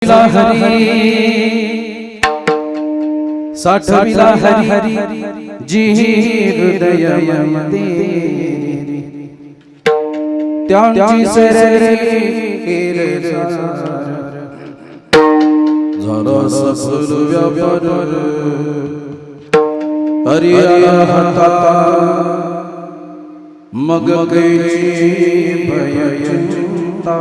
हरि साठ विला हरि जी हृदय त्यांची शरीर झाला सफल व्यापार हरि हाता मग कैची भय चिंता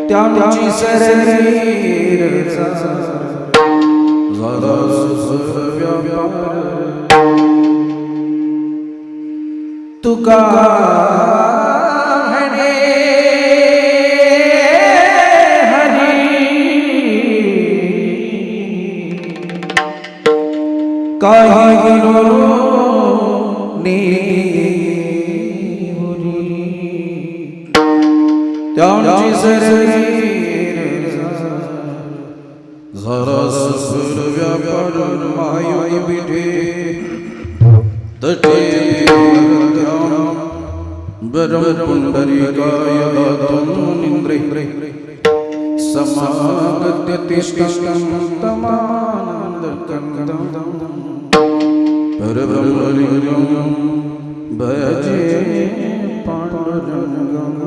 त्यांची शरीर झाला सफल व्यापार तुका म्हणे हरी काही गुरु त्यांची शरीर झाला सफल व्यापार माई बिठे तटे बरम पुंडरीकाय निंद्रे समागत्य तिष्ठं तमानन्दकन्दं परब्रह्मलिङ्गं भजे पाण्डुरङ्गम्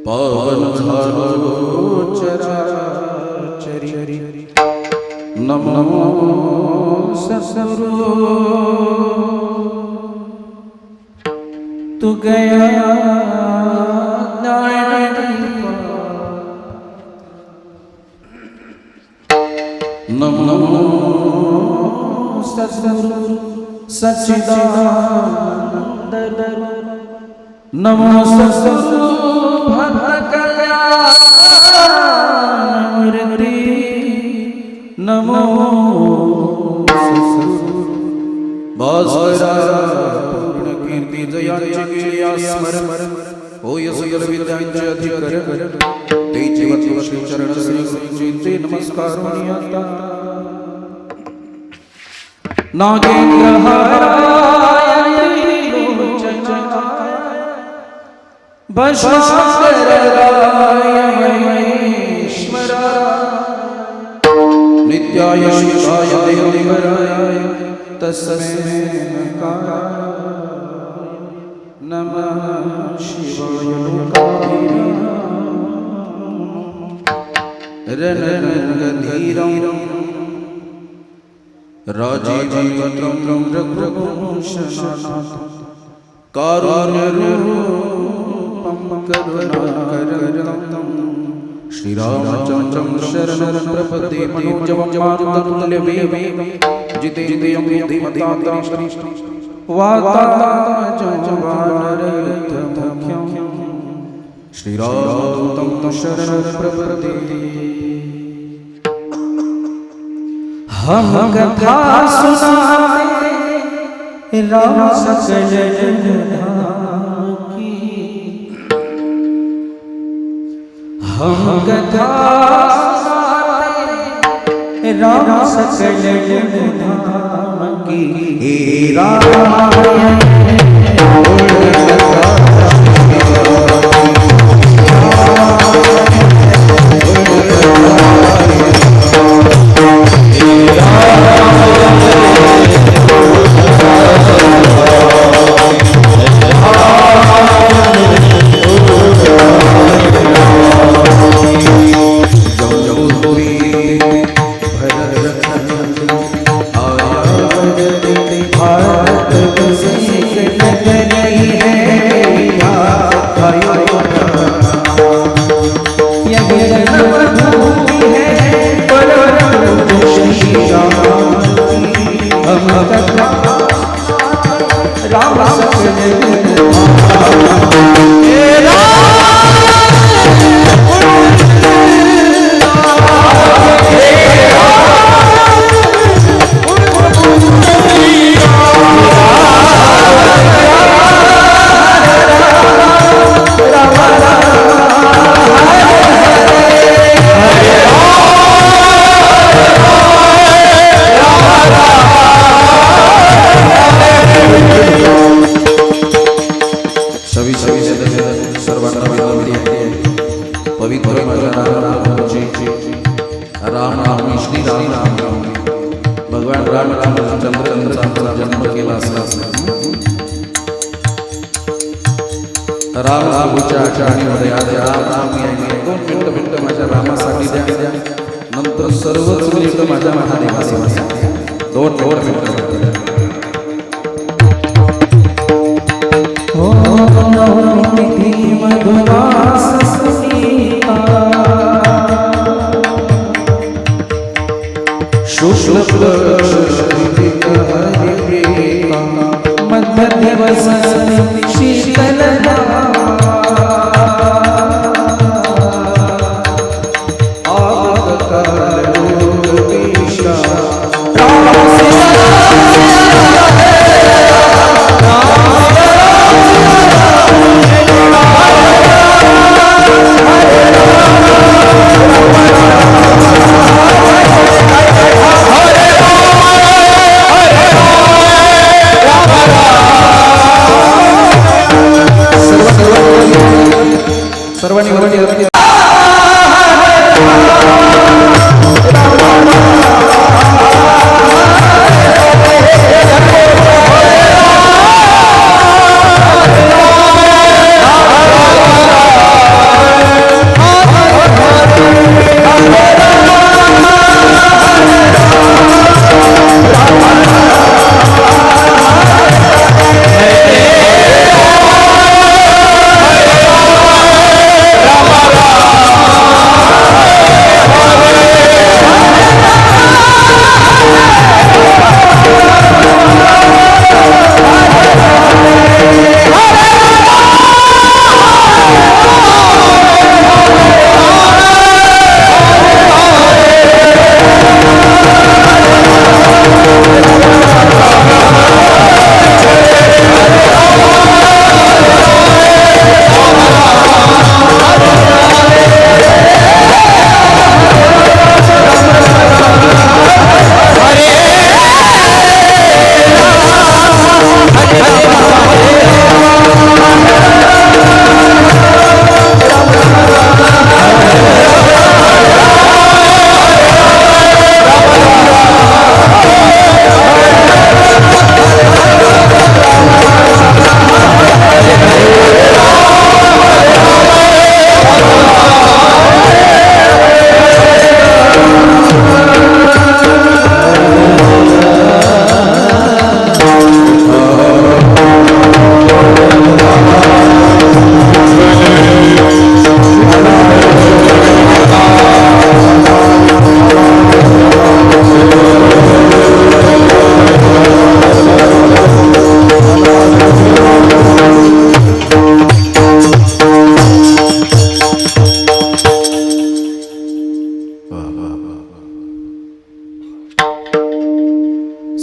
पावन झालो चराचरी नमो ससुरो तू गया नमो ससुरो सच्चिदानंद नमो ससुरो नमो पूर्ण कीर्ती जयांची केली स्मरण होय सकल विद्यांचे अधिकर तेची वचन चरण श्री नमस्कार आता नागेंद्र हाराय भस्माकराय नित्याय शिवाय देवराय तस्मै नमः शिवाय रणरंगधीरं राजीवनेत्रं रघुवंशनाथं कारुण्यरूपं करुणाकरं श्रीरामचन्द्रं शरणं प्रपद्ये मनोजवं मारुततुल्यवेगं जितेन्द्रियं बुद्धिमतां वातात्मजं वानरयुतमुख्यं श्रीरामदूतं शरणं प्रपद्ये। हम कथा सुनाते राम सकल की, हम कथा सुनाते राम सकल की। हे रामायण भगवान रामचंद्रांचा जन्म केला असला राम रामच्या आठवणीमध्ये आज राम राम यायचे 2 मिनिटं माझ्या रामासाठी द्या, नंतर सर्वच मिनिट माझ्या महादेवासाठी 2 मिनिटं हो नवमी मधुरास सुनीता शुक्ल मध्य दिवस शीतल सर्व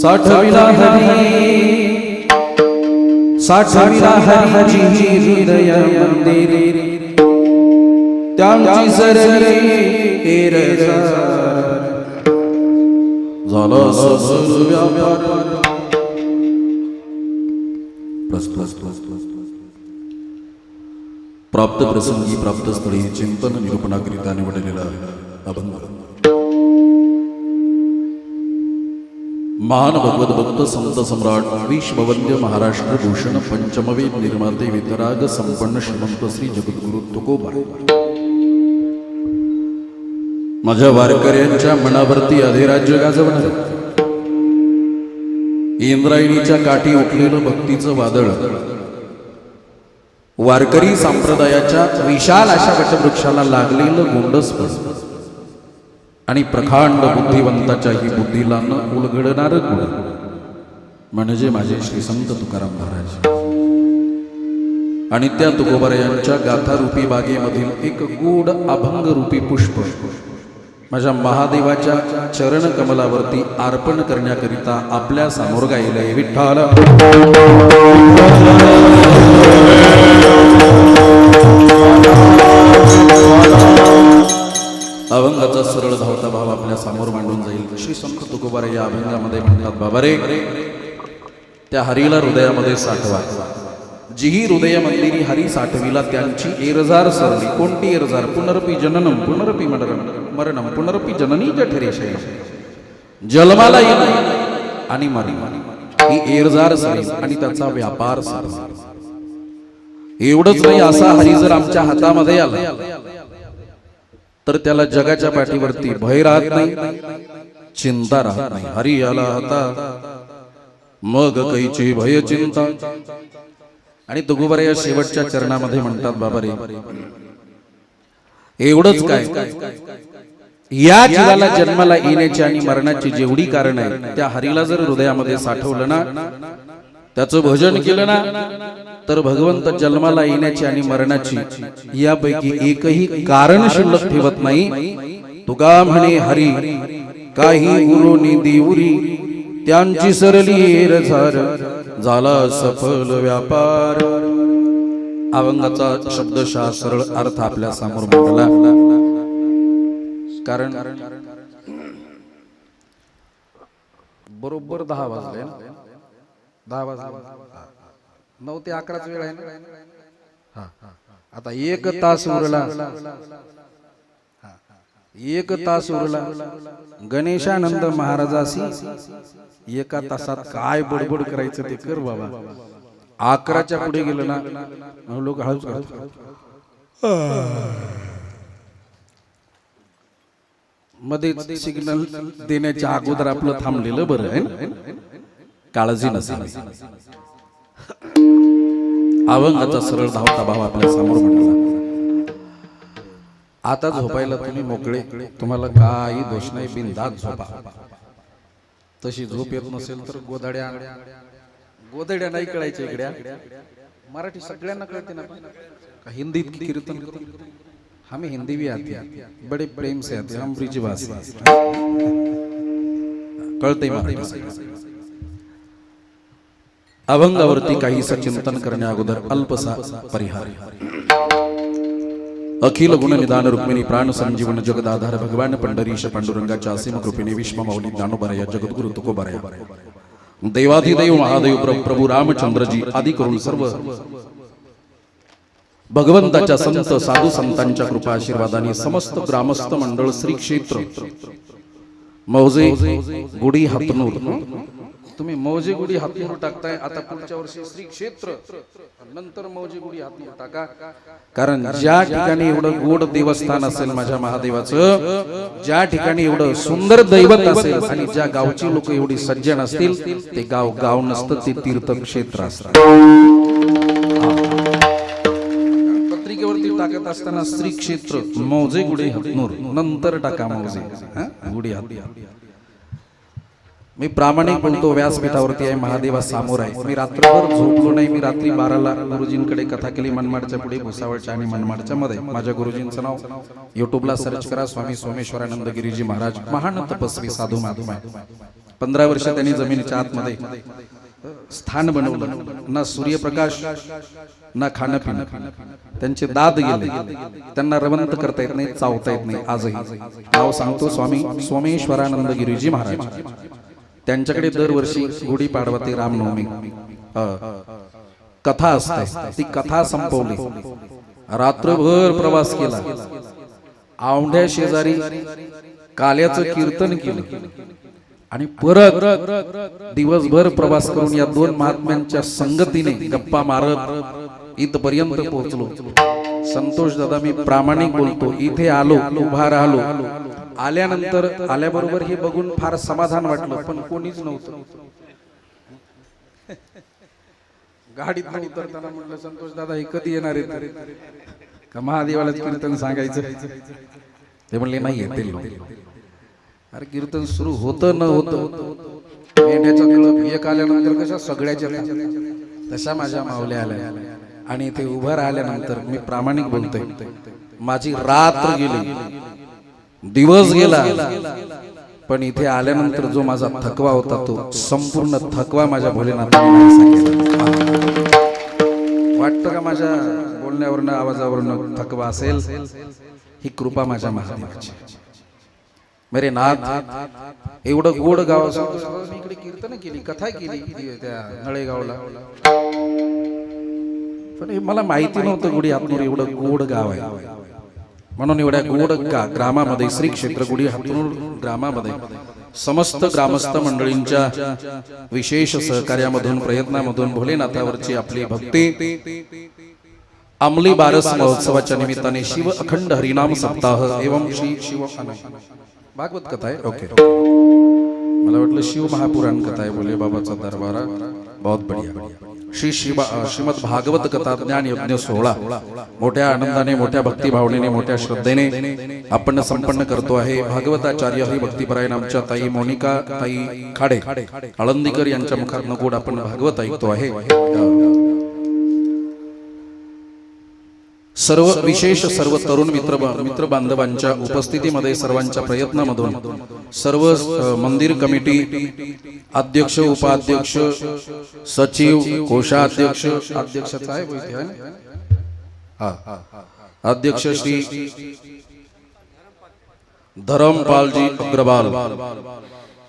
साठविला हरी हृदय मंदिर त्यांची सरली झाला सफल व्यापार. प्राप्त प्रसंगी प्राप्त स्थळी चिंतन निरूपणाकरिता निवडलेला अभंग. महान भगवत भक्त संत सम्राट विश्ववंद्य महाराष्ट्र भूषण पंचमवेद निर्माते वितराग संपन्न श्रीमंत श्री जगद्गुरु तुकोबा माझ्या वारकऱ्यांच्या मनावरती अधिराज्य गाजवणार. इंद्रायणीच्या काठी उठलेलं भक्तीचं वादळ वारकरी संप्रदायाच्या विशाल अशा वटवृक्षाला लागलेलं गोंडस आणि प्रखांड बुद्धिवंताच्याही बुद्धीला न उलगडणार गुण म्हणजे माझे श्री संत तुकाराम महाराज आणि त्या तुकोबारायांच्या गाथारूपी बागेमधील एक गोड अभंग रूपी पुष्प माझ्या महादेवाच्या चरण कमलावरती अर्पण करण्याकरिता आपल्या समोर गायलंय. विठ्ठल अभंगाचा सरळ धावता भाव आपल्या समोर मांडून जाईल. श्री संत तुकोबार या अभंगामध्ये म्हणतात, बाबा रे त्या हरीला हृदयामध्ये साठवा. जीही हृदय मंदिरी हरी साठविला त्यांची एरजार सरली. कोणती एरजार? पुनरपी जननम पुनरपी मरणम पुनरपी जननी जठरे शयनम. जन्माला येणं आणि मरण ही एरजार सरली आणि त्याचा व्यापार सरला. एवढंच नाही, असा हरी जर आमच्या हातामध्ये आला तर त्याला जगाच्या पाठीवरती भय राहत नाही, चिंता राहत नाही. हरी आला हाता मग कैची भय चिंता. आणि तुकोबार या शेवटच्या चरणामध्ये म्हणतात, बाबा रे एवढंच काय, या जीवाला जन्माला येण्याची आणि मरणाची जेवढी कारण आहे त्या हरीला जर हृदयामध्ये साठवलं ना, त्याचं भजन केलं ना, तर भगवंत जन्माला येण्याची आणि मरणाची यापैकी एकही कारण शिल्लक ठेवत नाही. तुका म्हणे हरी काही गुरुनी देऊरी त्यांची सरली एरझार झाला सफल व्यापार. अभंगाचा शब्दशः सरळ अर्थ आपल्या समोर मांडला. कारण बरोबर 10 वाजले. 10 वाजले, 9 ते 11च वेळ आहे ना. आता 1 तास उरला. 1 तास उरला. गणेशानंद महाराजाशी 1 तासात काय बडबड करायचं ते कर बाबा. 11च्या पुढे गेलं ना लोक हळूच मध्ये सिग्नल देण्याच्या अगोदर आपलं थांबलेलं बरं आहे ना. काळजी नसेल. अभंगाचा सरळ धावता भाव आपल्या समोर म्हणला. आता झोपायला तुम्ही मोकळे, तुम्हाला काही दोष नाही, बिनधास्त झोपा. तशी झोप येत नसेल तर गोदड्या नाही कळायच्या इकड्या. मराठी सगळ्यांना कळते ना. हिंदीत कीर्तन हमें हिंदी भी आती है, बड़े प्रेम से आते, हम ब्रिजवासी कळते मराठी. अभंगावरती काहीसा चिंतन करण्या अगोदर अल्पसा परिहार. अखिल गुण निदान रुक्मिणी प्राण संजीवन जगदाधार भगवान पंढरीश पांडुरंगाच्या असीम कृपेने विश्व माऊली ज्ञानोबाराया जगद्गुरु तुकोबाराया देवाधिदेव महादेव प्रभू रामचंद्रजी आदी करून सर्व भगवंताच्या संत साधू संतांच्या कृपा आशीर्वादाने समस्त ग्रामस्थ मंडळ श्री क्षेत्र मौजे गुढी हातनूर. तुम्ही मौजे गुढी हातनूर टाकताय, आता पुढच्या वर्षी श्री क्षेत्र नंतर मौजे गुढी हातनूर टाका. कारण ज्या ठिकाणी एवढं गोड देवस्थान असेल माझ्या महादेवाचं, ज्या ठिकाणी एवढं सुंदर दैवत असेल आणि ज्या गावची लोक एवढी सज्जन असतील, ते गाव गाव नसतं, ते तीर्थक्षेत्र असतं. पत्रिकेवरती टाकत असताना श्री क्षेत्र मौजे गुढी हातनूर नंतर टाका मौजे गुढी हातनूर. मी प्रामाणिक बोलतो, व्यासपीठावरती आहे, महादेवा समोर आहे. मी रात्रभर झोपलो नाही. मी रात्री 12ला गुरुजींकडे कथा केली मनमाडच्या पुढे, भुसावळच्या आणि मनमाडच्या मध्ये. माझ्या गुरुजींचं नाव युट्यूबला सर्च करा, स्वामी सोमेश्वरानंद गिरीजी महाराज, महान तपस्वी साधू महात्मा. 15 वर्ष त्यांनी जमिनीच्या आतमध्ये स्थान बनवलं, ना सूर्यप्रकाश ना खाणं पिणं, त्यांचे दात गेले, त्यांना रवंत करता येत नाही, चावता येत नाही. आजही नाव सांगतो स्वामी सोमेश्वरानंद गिरीजी महाराज, त्यांच्याकडे दरवर्षी गुढीपाडवा ते रामनवमी कथा असते. ती कथा संपवली, रात्रभर प्रवास केला, औंढ्या शेजारी काल्याचं कीर्तन केलं आणि परत दिवसभर प्रवास करून या दोन महात्म्यांच्या संगतीने गप्पा मारत इथपर्यंत पोहोचलो. संतोष दादा, मी प्रामाणिक बोलतो, इथे आलो, उभा राहिलो, आल्यानंतर आल्याबरोबर हे बघून फार समाधान वाटलं, पण कोणीच नव्हतं. गाडीत उतरताना म्हटलं, संतोष दादा हे कधी येणार आहेत का महादेवाला कीर्तन सांगायचं? ते म्हणले नाही येतील. अरे कीर्तन सुरू होतं न होतं, मेंढ्याचा कळप एक आल्यानंतर कशा सगळ्याच्या तशा माझ्या मावल्या आल्या आणि इथे उभं राहिल्यानंतर मी प्रामाणिक बोलतोय, माझी रात्र गेली, दिवस गेला, पण इथे आल्यानंतर जो माझा थकवा होता तो संपूर्ण थकवा माझ्या भोलेनाथाने वाटतं का माझ्या बोलण्यावरनं आवाजावरनं थकवा असेल? ही कृपा माझ्या महादेवाची. मेरे नाथ, एवढं गोड गाव मी इकडे कीर्तन केली, कथा केली त्या नळेगावला, पण मला माहिती नव्हतं गुढी हातनूर एवढं गोड गाव आहे म्हणून. एवढ्या गोड ग्रामामध्ये, श्री क्षेत्र गुढी हातनूर ग्रामामध्ये समस्त ग्रामस्थ मंडळींच्या विशेष सहकार्यामधून, प्रयत्नामधून भोलेनाथावरची आपली भक्ती अंमली बारस महोत्सवाच्या निमित्ताने शिव अखंड हरिनाम सप्ताह एवं श्री शिव भागवत कथा आहे. ओके, मला वाटलं शिव महापुराण कथा आहे. बोले बाबाचा दरबारा बहुत बढ़िया. श्री श्रीमद भागवत कथा ज्ञान यज्ञ 16 मोठ्या आनंदाने, मोठ्या भक्ती भावनेने, मोठ्या श्रद्धेने आपण संपन्न करतो आहे. भागवताचार्य हरिभक्तीपरायण आमच्या ताई मोनिका ताई खाडे आळंदीकर यांच्या मुखातून गोड आपण भागवत ऐकतो आहे. सर्व विशेष सर्व तरुण मित्र बांधवांच्या उपस्थितीमध्ये, सर्वांच्या प्रयत्नामधून, सर्व मंदिर कमिटी अध्यक्ष, उपाध्यक्ष, सचिव, कोषाध्यक्ष, अध्यक्षाचा आहे अध्यक्ष श्री धर्मपालजी अग्रवाल,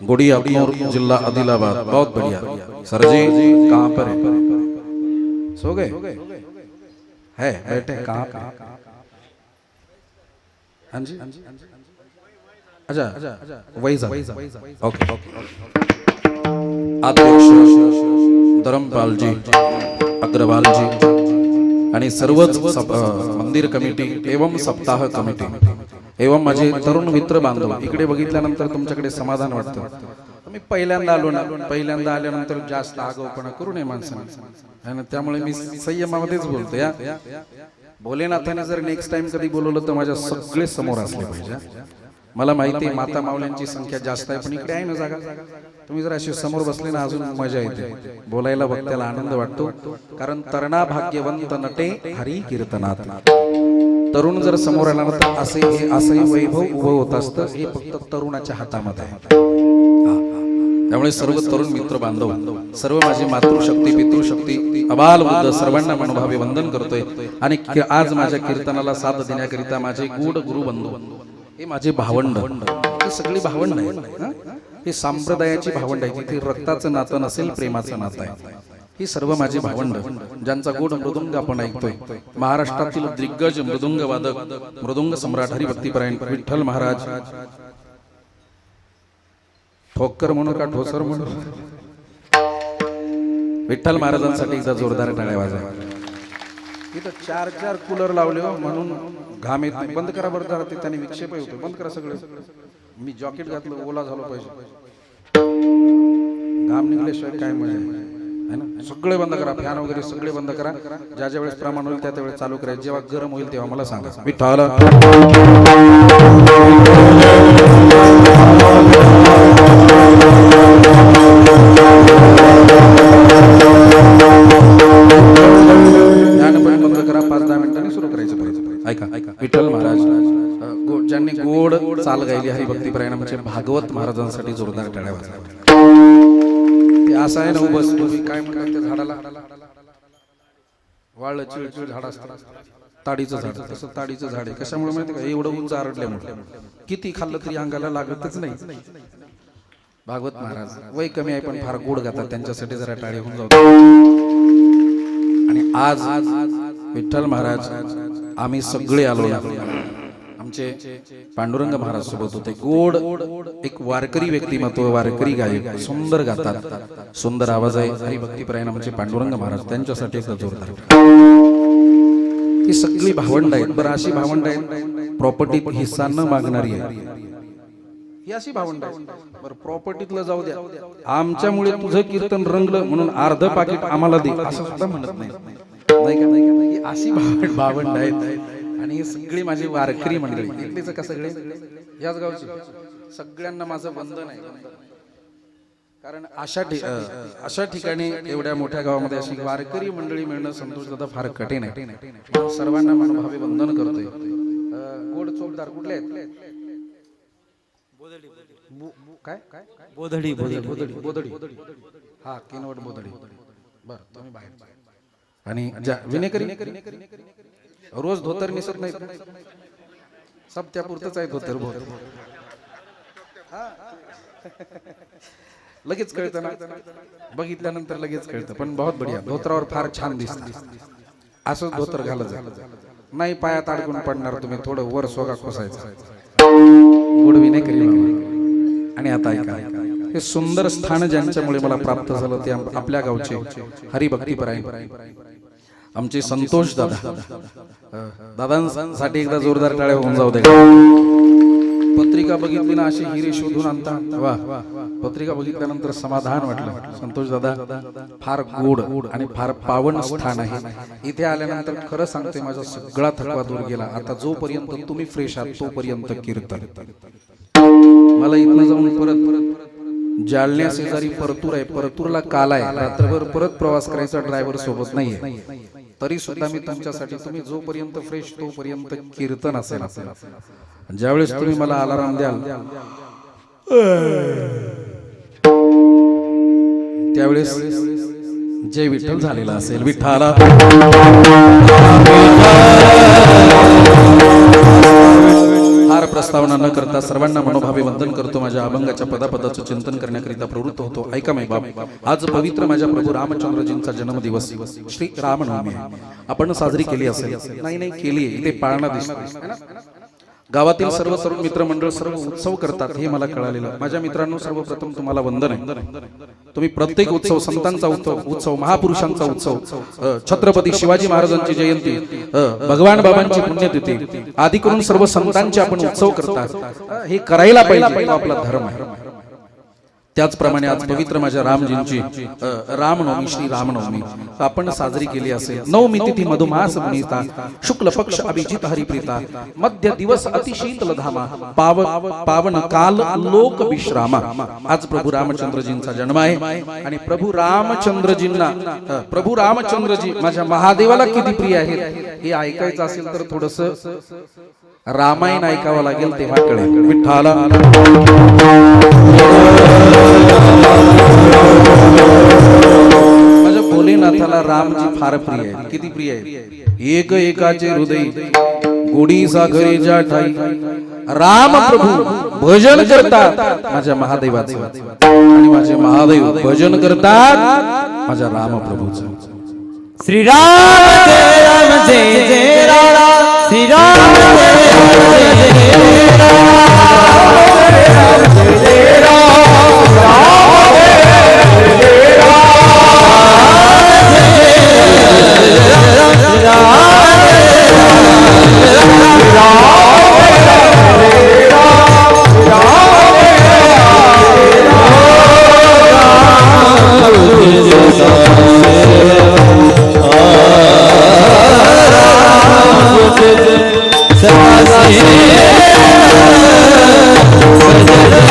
गुड़ी हातनूर, जिला आदिलाबाद. बहुत बढ़िया सर जी, कहाँ पर है? सो गए है? बैठे कहाँ पे? हाँ जी, अच्छा वही ओके. अध्यक्ष धर्मपाल जी अग्रवाल जी आणि सर्वच मंदिर कमिटी एवं सप्ताह कमिटी एवं माझे तरुण मित्र बांधव, इकडे बघितल्यानंतर तुमच्याकडे समाधान वाटतं. मी पहिल्यांदा आलो ना, पहिल्यांदा आल्यानंतर जास्त आगाऊपणा करू नये माणसाने, त्यामुळे मी संयमामध्येच बोलतो. या भोलेनाथाने जर नेक्स्ट टाइम कधी बोलवलं तर माझ्या सगळे समोर असले पाहिजे. मला माहिती आहे माता मावल्यांची संख्या जास्त आहे, पण इकडे आहे ना जागा, तुम्ही जर अशी समोर बसले ना अजून मजा येते, बोलायला भक्ताला आनंद वाटतो. कारण तरणा भाग्यवंत नटे हरी कीर्तनात. तरुण जर समोर आला ना तर असंही वैभव उभं होत असतं. हे फक्त तरुणाच्या हातामध्ये आहे. त्यामुळे सर्व तरुण मित्र बांधव, सर्व माझी मातृशक्ती, पितृशक्ती, अबाल वृद्ध सर्वांना मनोभावे वंदन करतोय. आणि आज माझ्या कीर्तनाला साथ देण्याकरिता माझे गूढ गुरु बंधू, हे माझे भावंड, हे सगळी भावंड आहेत. हे संप्रदायाची भावंड आहे, जिथे रक्ताचं नातं नसेल, प्रेमाचं नातं आहे. ही सर्व माझी भावंड, ज्यांचा गोड मृदुंग आपण ऐकतोय. महाराष्ट्रातील दिग्गज मृदुंग वादक, मृदुंग सम्राट हरिभक्तीपरायण विठ्ठल महाराज, ठोकर म्हणून का ठोसर म्हणून, विठ्ठल महाराजांसाठी एकदा जोरदार टाळ्या वाजवा. इथं 4 कूलर लावले म्हणून घाम येत नाही. बंद करा बरं जरा, ते त्याने विक्षेप होतो. बंद करा सगळं. मी जॉकेट घातलं, ओला झालो पाहिजे, घाम निघल्याशिवाय काय मजा आहे ना. सगळे बंद करा, फॅन वगैरे सगळे बंद करा. ज्या ज्या वेळेस प्रमाण होईल त्या वेळेस चालू करायचं. जेव्हा गरम होईल तेव्हा मला सांगा. विठ्ठल बंद करा, 5-10 मिनिटांनी सुरू करायचं परत. ऐका, विठ्ठल महाराज ज्यांनी गोड चाल गायली हरिभक्तीपरायण आमचे भागवत महाराजांसाठी जोरदार टाळ्या वाजवा. असं आहे ना उभं तुम्ही काय म्हणतात त्या झाडाला वाळ चिळचिळ झाड असतं ताडीचं झाड तसं ताडीचं झाड आहे कशामुळे माहिती का एवढं उंच आरडल्यामुळे किती खाल्लं तरी अंगाला लागतच नाही भागवत महाराज वय कमी आहे पण फार गोड गातात त्यांच्यासाठी जरा टाळी होऊन जाऊ आणि आज विठ्ठल महाराज आम्ही सगळे आलो आमचे पांडुरंग महाराज सोबत होते गोड एक वारकरी व्यक्तिमत्व वारकरी गायक सुंदर गातात सुंदर आवाज आहे हरिभक्तीपरायण आमचे पांडुरंग महाराज त्यांच्यासाठी एक जोरदार ही सगळी भावंड आहेत बरं अशी भावंड आहेत प्रॉपर्टीत हिस्सा न मागणारी आहे ही अशी भावंड आहे बरं प्रॉपर्टीतलं जाऊ द्या आमच्यामुळे तुझं कीर्तन रंगलं म्हणून अर्ध पाकिट आम्हाला दे असं सुद्धा म्हणत नाही का अशी भावंड आहेत आणि ही सगळी माझी वारकरी मंडळी एकटीच का सगळे याच गावची सगळ्यांना माझं वंदन आहे कारण अशा ठिकाणी एवढ्या मोठ्या गावामध्ये अशी वारकरी मंडळी मिळणं संतोष दादा फार कठीण आहे सर्वांना मनोभावे वंदन करतोय गोड चोपदार कुठले आहेत काय बोधडी हा किनवट बोधडी बर तुम्ही बाहेर आणि विनेकरी रोज धोतर निसत नाही सब त्या पुरतच आहे धोतर लगेच कळतं ना बघितल्यानंतर लगेच कळतं पण बहुत बढिया धोतरावर फार छान दिसतं असंच धोतर घालत नाही पायात अडकून पडणार तुम्ही थोडं वर सोगा खोसायचं गुडवी नाही करी आणि आता ऐका हे सुंदर स्थान ज्यांच्यामुळे मला प्राप्त झालं ते आपल्या गावचे हरिभक्तीपरायण आमचे संतोष दादा दादांसाठी एकदा जोरदार टाळ्या होऊन जाऊ दे पत्रिका बघितली ना अशी हिरे शोधून आणता वा पत्रिका बघितल्यानंतर समाधान वाटलं संतोष दादा फार गोड आणि फार पावन स्थान आहे इथे आल्यानंतर खरं सांगते माझा सगळा थकवा दूर गेला आता जोपर्यंत तुम्ही फ्रेश आहात तोपर्यंत कीर्तन मला इथनं जाऊन परत जालन्या शेजारी परतूर आहे परतूरला काल आहे रात्रभर परत प्रवास करायचा ड्रायव्हर सोबत नाहीये तरी सुद्धा मी तुमच्यासाठी तुम्ही जोपर्यंत फ्रेश तोपर्यंत कीर्तन असेल ज्यावेळेस तुम्ही मला अलाराम द्याल त्यावेळेस जय विठ्ठल झालेला असेल विठ्ठला हार प्रस्तावना न करता सर्वांना मनोभावे वंदन करतो माझ्या अभंगाच्या पदापदाचं चिंतन करण्याकरिता प्रवृत्त होतो ऐका मै बाप आज पवित्र माझ्या प्रभू रामचंद्रजींचा जन्मदिवस श्री रामनवमी आपण साजरी केली असेल नाही केली इथे पाळणा दिसतो गावातील सर्व तरुण मित्रमंडळ सर्व उत्सव करतात हे मला कळालेलं माझ्या मित्रांनो सर्वप्रथम तुम्हाला वंदन आहे तुम्ही प्रत्येक उत्सव संतांचा उत्सव महापुरुषांचा उत्सव छत्रपती शिवाजी महाराजांची जयंती भगवान बाबांची पुण्यतिथी आदी करून सर्व संतांचे आपण उत्सव करतात हे करायला पाहिजे आपला धर्म आहे त्याचप्रमाणे आज पवित्र माझ्या रामजींची रामनवमी श्री रामनवमी आपण साजरी केली असेल नवमी तिथी मधुमास मुनिता शुक्ल पक्ष अभिजित हरिप्रीता मध्य दिवस अतिशीतल धामा पावन काल लोक विश्रामा आज प्रभू रामचंद्रजींचा जन्म आहे आणि प्रभू रामचंद्रजी माझ्या महादेवाला किती प्रिय आहेत हे ऐकायचं असेल तर थोडस रामायण ऐकावं लागेल तेव्हा कळेल विठ्ठला माझ्या भोलेनाथाला रामजी फार प्रिय आहे किती प्रिय आहे एक एकाचे हृदय गोडी सागरे ज्या ठाई राम प्रभू भजन करतात माझ्या महादेवाचे आणि माझे महादेव भजन करतात माझ्या राम प्रभूचं श्रीराम जय राम जय जय राम श्रीराम Jai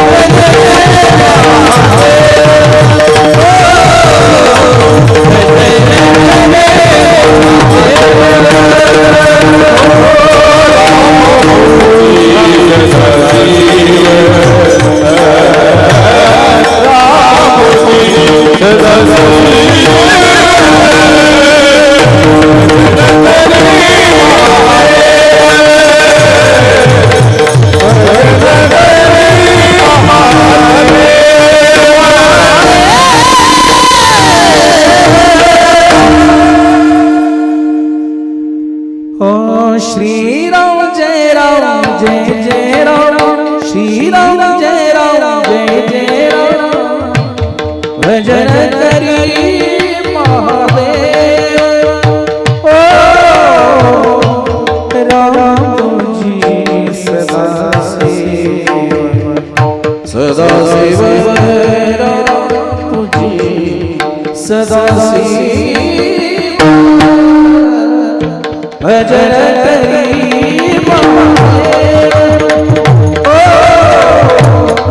श्रीराम जय राम जय जय राम श्रीराम जय राम जय जय राम भजन करी महादेव ओ राम तुझी सदा सेवा सदा सेवा राम तुझी सदा सेवा भजन करी महादेव ओ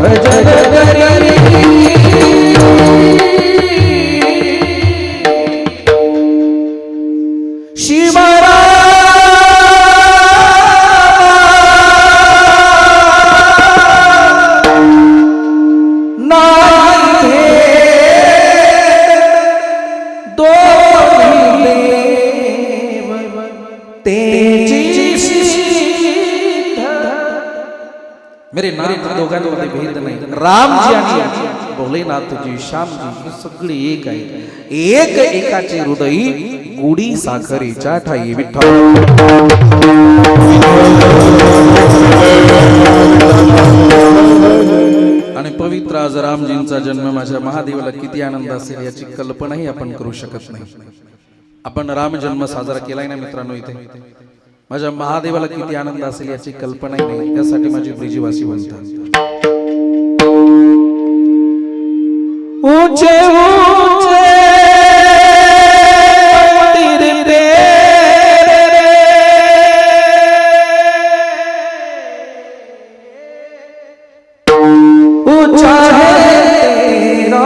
भजन करी शिवरा मेरे नाथ दोघांमध्ये भेद नाही. रामजी आणि भोलेनाथजी श्यामजी ही सगळी एक आहे. एक एकाचे हृदय गुढी साखरेच्या ठाई. विठ्ठल आणि पवित्र आज रामजींचा जन्म माझ्या महादेवाला किती आनंद असेल याची कल्पनाही आपण करू शकत नाही. आपण राम जन्म साजरा केलाय ना मित्रांनो. इथे माझ्या महादेवाला किती आनंद असेल याची कल्पनाही नाही. यासाठी माझी ब्रिजीवासी म्हणतात ऊंचे ऊंचे मंदिर तेरे ऊंचा है तेरा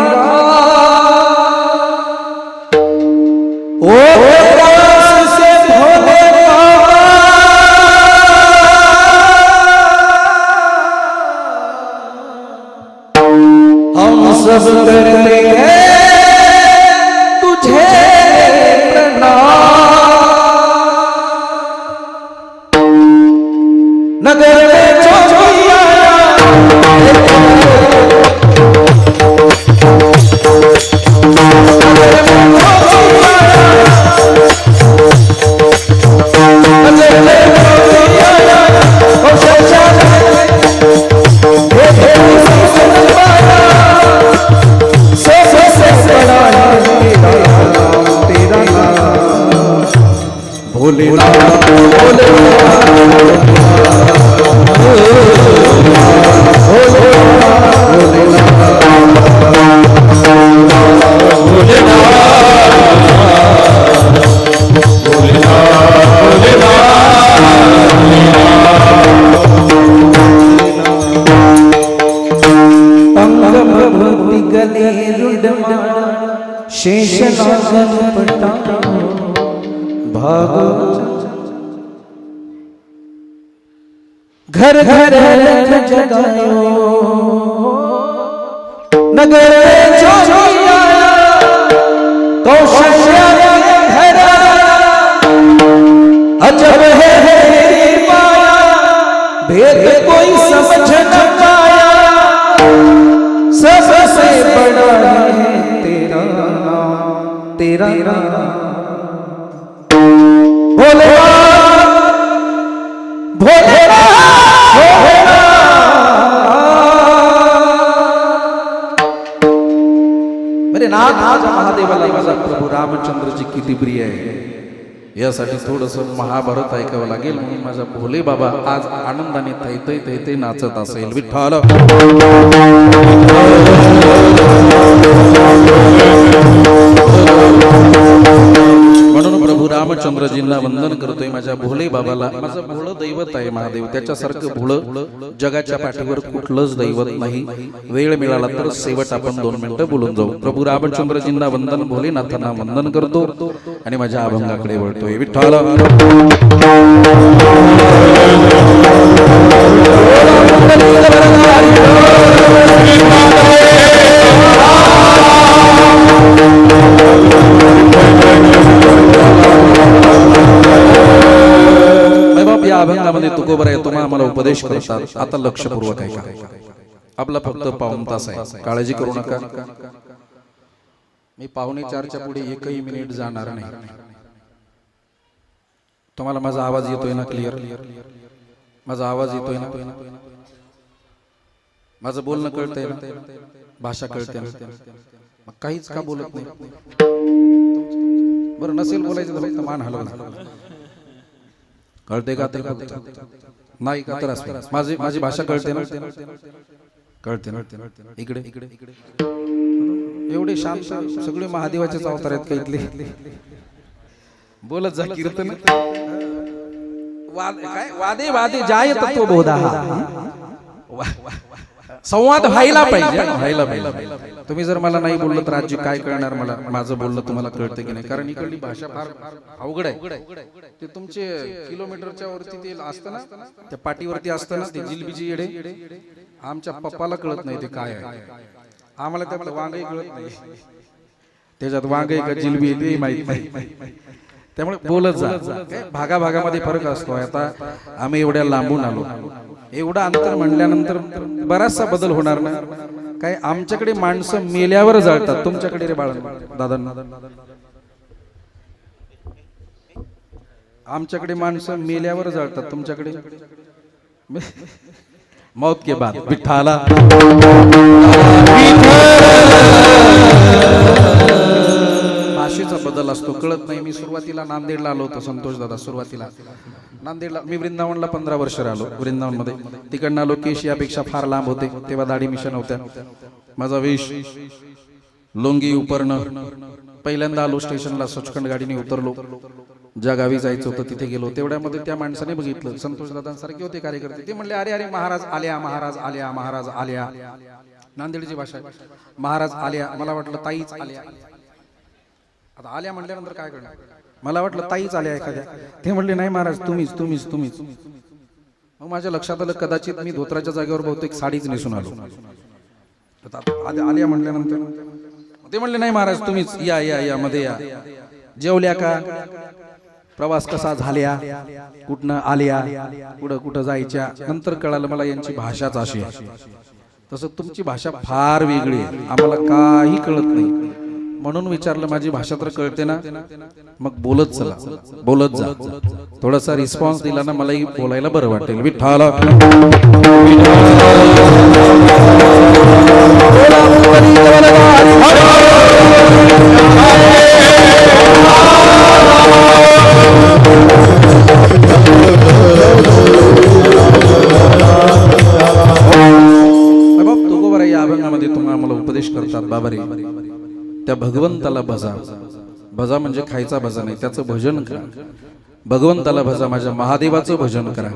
ओ सब करते हैं तुझे प्रणाम. नगर में चौकिया शेषनागन पटा भाग घर घर जगायो नगर चौकिया कौशल्या घर अजब है तेरी माया भेद कोई समझ न पाया सबसे बड़ा है तेरा नाम तेरा नाम मेरे नाथ माझ्या महादेवाला माझा प्रभू रामचंद्रजी किती प्रिय आहे यासाठी थोडस महाभारत ऐकावं लागेल. म्हणून माझा भोले बाबा आज आनंदाने थैथै थैथै नाचत असेल. विठ्ठल म्हणून प्रभू रामचंद्रजींना वंदन करतोय. माझ्या भोले बाबाला माझं भोळ दैवत आहे महादेव. त्याच्यासारखं भोळ जगाच्या पाठीवर कुठलंच दैवत नाही. वेळ मिळाला तर शेवट आपण 2 मिनिटं बोलून जाऊ. प्रभू रामचंद्रजींना वंदन भोलेनाथांना वंदन करतो आणि माझ्या अभंगाकडे वळतोय. विठ्ठल अभंगामध्ये तुकोबराय तुम्हा आम्हाला उपदेश करतात. आता लक्षपूर्वक ऐका. आपला फक्त पाऊण तास आहे, काळजी करू नका. मी 3:45च्या पुढे एकही मिनिट जाणार नाही. तुम्हाला माझा आवाज येतोय ना? क्लिअर माझा आवाज येतोय ना? माझं बोलणं कळतंय ना? भाषा कळते ना? मग काहीच का बोलत नाही? बरं नसेल बोलायचं तर फक्त मान हलवा. कळते का? नाही का? तर माझी भाषा कळते ना? कळते ना? इकडे एवढे शांत सगळे महादेवाचेच अवतार आहेत का इथले? बोलत जा. कीर्तन वादे वादे जाय तत्व बोधा. संवाद व्हायला पाहिजे. तुम्ही जर मला नाही बोललं तर आजी काय कळणार मला? माझं बोलणं तुम्हाला कळतं की नाही? कारण इकडली भाषा फार अवघड आहे. ते तुमचे किलोमीटरच्या वरती ते असतं ना, त्या पाठीवरती असतं ना, ते जिलबीची येडे. आमच्या पप्पाला कळत नाही ते काय आहे. आम्हाला त्यात वांगही कळत नाही. त्याच्यात वांगही का जिलबी ते माहित नाही. त्यामुळे बोलत जा. भागाभागामध्ये फरक असतो. आता आम्ही एवढ्या लांबून आलो, एवढं अंतर म्हणल्यानंतर बराचसा बदल होणार ना. काय आमच्याकडे माणसं मेल्यावर जळतात, तुमच्याकडे रे बाळा दादांना, आमच्याकडे माणसं मेल्यावर जळतात, तुमच्याकडे मौत के बाद विठ्ठला. भाषेचा बदल असतो, कळत नाही. मी सुरुवातीला नांदेडला आलो होतो, संतोष दादा. सुरुवातीला नांदेडला मी वृंदावनला 15 वर्ष राहिलो. वृंदावन मध्ये तिकडनं आलो. केश यापेक्षा फार लांब होते तेव्हा, दाढी मिशन होत्या. माझा वेश लोंगी उपरणं. पहिल्यांदा आलो स्टेशनला, सचखंड गाडीने उतरलो. ज्या गावी जायचं होतं तिथे गेलो. तेवढ्यामध्ये त्या माणसाने बघितलं, संतोष दादांसारखे होते कार्यकर्ते. ते म्हणले, अरे अरे महाराज आल्या, महाराज आल्या, महाराज आल्या. नांदेडची भाषा आहे. महाराज आल्या. मला वाटलं ताईच आल्या. आता आल्या म्हटल्यानंतर काय करणार? मला वाटलं ताईच आल्या एखाद्या. ते म्हणले नाही महाराज तुम्हीच तुम्हीच तुम्हीच. मग माझ्या लक्षात आलं कदाचित मी धोत्राच्या जागेवर बहुतेक साडीच नेसून आलो. आल्या म्हटल्यानंतर ते म्हणले नाही महाराज तुम्हीच, या या या मध्ये या. जेवल्या का? प्रवास कसा झाल्या? कुठनं आल्या? कुठं कुठं जायच्या? नंतर कळालं मला यांची भाषाच अशी आहे. तसं तुमची भाषा फार वेगळी आहे, आम्हाला काही कळत नाही. म्हणून विचारलं, माझी भाषा तर कळते ना? मग बोलत चला, बोलत जा. थोडासा रिस्पॉन्स दिला ना मलाही बोलायला बरं वाटेल. विठ्ठला तुकोबराय या अभंगामध्ये तुम्हाला मला उपदेश करतात, बाबारे त्या भगवंताला भजा. भजा म्हणजे खायचा भजा नाही, त्याचं भजन करा. भगवंताला भजा, माझ्या महादेवाचं भजन करा.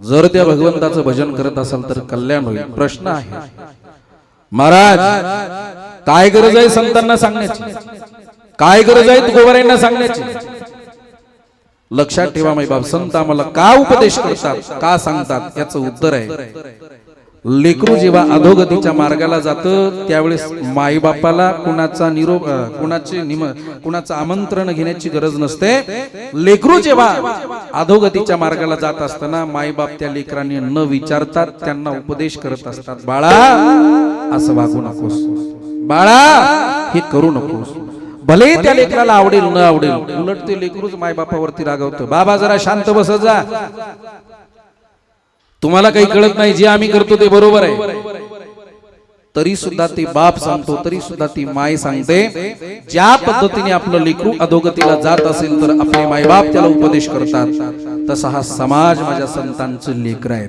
जर त्या भगवंताचं भजन करत असाल तर कल्याण होईल. प्रश्न आहे महाराज, काय गरज आहे संतांना सांगण्याची? काय गरज आहे तुकोबरायांना सांगण्याची? लक्षात ठेवा माईबाप, संत आम्हाला का उपदेश करतात, का सांगतात, याचं उत्तर आहे. लेकरू जेव्हा अधोगतीच्या मार्गाला जातं त्यावेळेस माईबापाला कुणाचा निरोप, कुणाचं आमंत्रण घेण्याची गरज नसते. लेकरू जेव्हा अधोगतीच्या मार्गाला जात असताना माईबाप त्या लेकरांनी न विचारतात त्यांना उपदेश करत असतात. बाळा असं वागू नकोस, बाळा हे करू नकोस. भले त्या लेकराला आवडेल न आवडेल, उलट ते लेकरूच मायबापावरती रागवतं. बाबा जरा शांत बसत जा, तुम्हाला काही कळत नाही, जे आम्ही करतो ते बरोबर आहे. तरी सुद्धा ते बाप सांगतो, तरी सुद्धा ती माय सांगते. ज्या पद्धतीने आपलं लेकरू अधोगतीला जात असेल तर आपले मायबाप त्याला उपदेश करतात, तसा हा समाज माझ्या संतांचं लेकर आहे.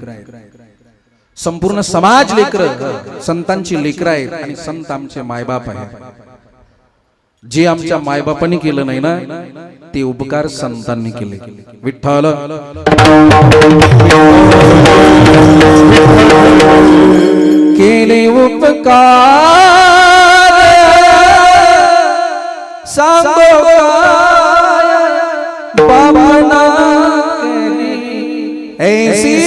संपूर्ण समाज लेकर संतांची लेकर आहेत आणि संत आमचे मायबाप आहेत. जे आमच्या मायबापांनी केलं नाही ना ते उपकार संतांनी केले. विठ्ठल केले उपकार सांगो बाबांना ऐसी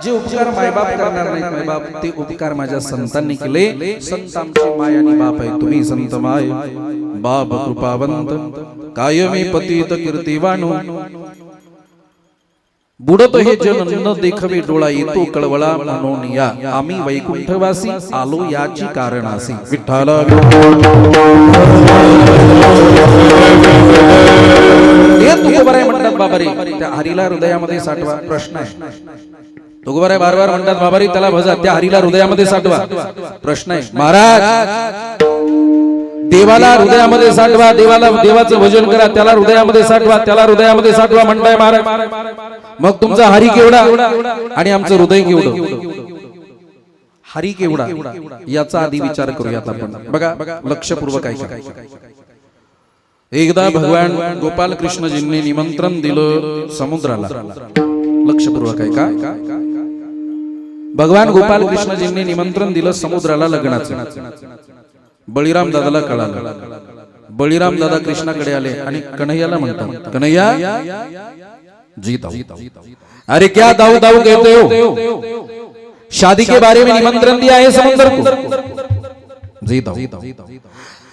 जे उपकार मायबाप करणार नाही मायबाप, ते उपकार माझ्या संतांनी केले. संत आमची माय आणि बाप आहे. तुम्ही संत माय बाप कृपावंत, कायमी पतित कीर्तिवानो, बुडत हे जन न देखवे डोळा येतो कळवळा म्हणून या आम्ही वैकुंठवासी आलो याची कारणासी विठ्ठल हे तुकोबाराय म्हणतात बाबारे त्या हरीला हृदयामध्ये साठवा प्रश्न आहे तुकोबाराय बार बार म्हणतात बाबारे त्याला भजा त्या हरीला हृदयामध्ये साठवा प्रश्न आहे महाराज देवाला हृदयामध्ये साठवा देवाचं भजन करा त्याला हृदयामध्ये साठवा त्याला हृदयामध्ये साठवा म्हणताय महाराज मग तुमचा हरी केवढा आणि आमचं हृदय केवढं हरी केवढा याचा आधी विचार करूयात आपण बघा लक्षपूर्वक ऐका एकदा भगवान गोपाल कृष्णजींनी निमंत्रण दिलं समुद्राला लक्षपूर्वक ऐका भगवान गोपाल कृष्णजींनी निमंत्रण दिलं समुद्राला लग्नाचं बळीराम दादाला कळालं बळीराम दादा कृष्णाकडे आले आणि कन्हैयाला म्हणतात कन्हैया जी दाऊ अरे क्या दाऊ दाऊ कहते हो शादी के बारे में निमंत्रण दिया है समुद्र को जी दाऊ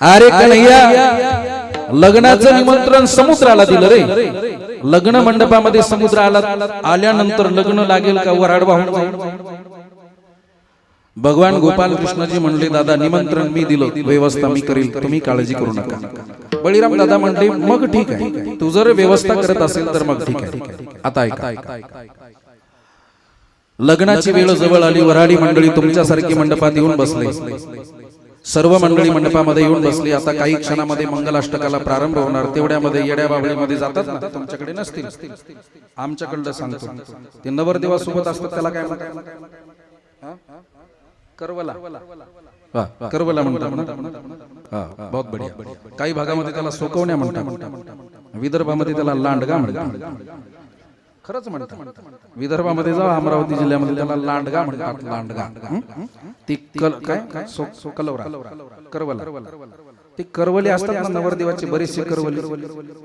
अरे कन्हैया लग्नाचं निमंत्रण समुद्राला दिलं रे लग्न मंडपामध्ये समुद्र आल्यानंतर लग्न लागेल का वराड वाहून जाईल भगवान गोपाल कृष्णजी म्हणले दादा निमंत्रण मी दिलं व्यवस्था मी करेल तुम्ही काळजी करू नका बळीराम दादा म्हणले मग ठीक आहे तू जर व्यवस्था करत असेल तर मग ठीक आहे आता ऐका लग्नाची वेळ जवळ आली वऱ्हाडी मंडळी तुमच्यासारखी मंडपात येऊन बसले सर्व मंडळी मंडपामध्ये येऊन बसली आता काही क्षणामध्ये मंगलाष्टकाला प्रारंभ होणार तेवढ्यामध्ये येड्या बाबळीमध्ये जातात ना तुमच्याकडे नसतील आमच्याकडलं सांगतो ते नवरदेवा सोबत असतात त्याला काय करवला करवला म्हणतात बहुत बढिया काही भागामध्ये त्याला सोकवण्या म्हणतात विदर्भामध्ये त्याला लांडगा म्हणतात खरंच म्हणतात विदर्भामध्ये जाऊ अमरावती जिल्ह्यामध्ये त्याला लांडगा म्हणतात लांडगा ती काय करवला ते करवले असतात ना नवरदेवाचे बरेचसे करवले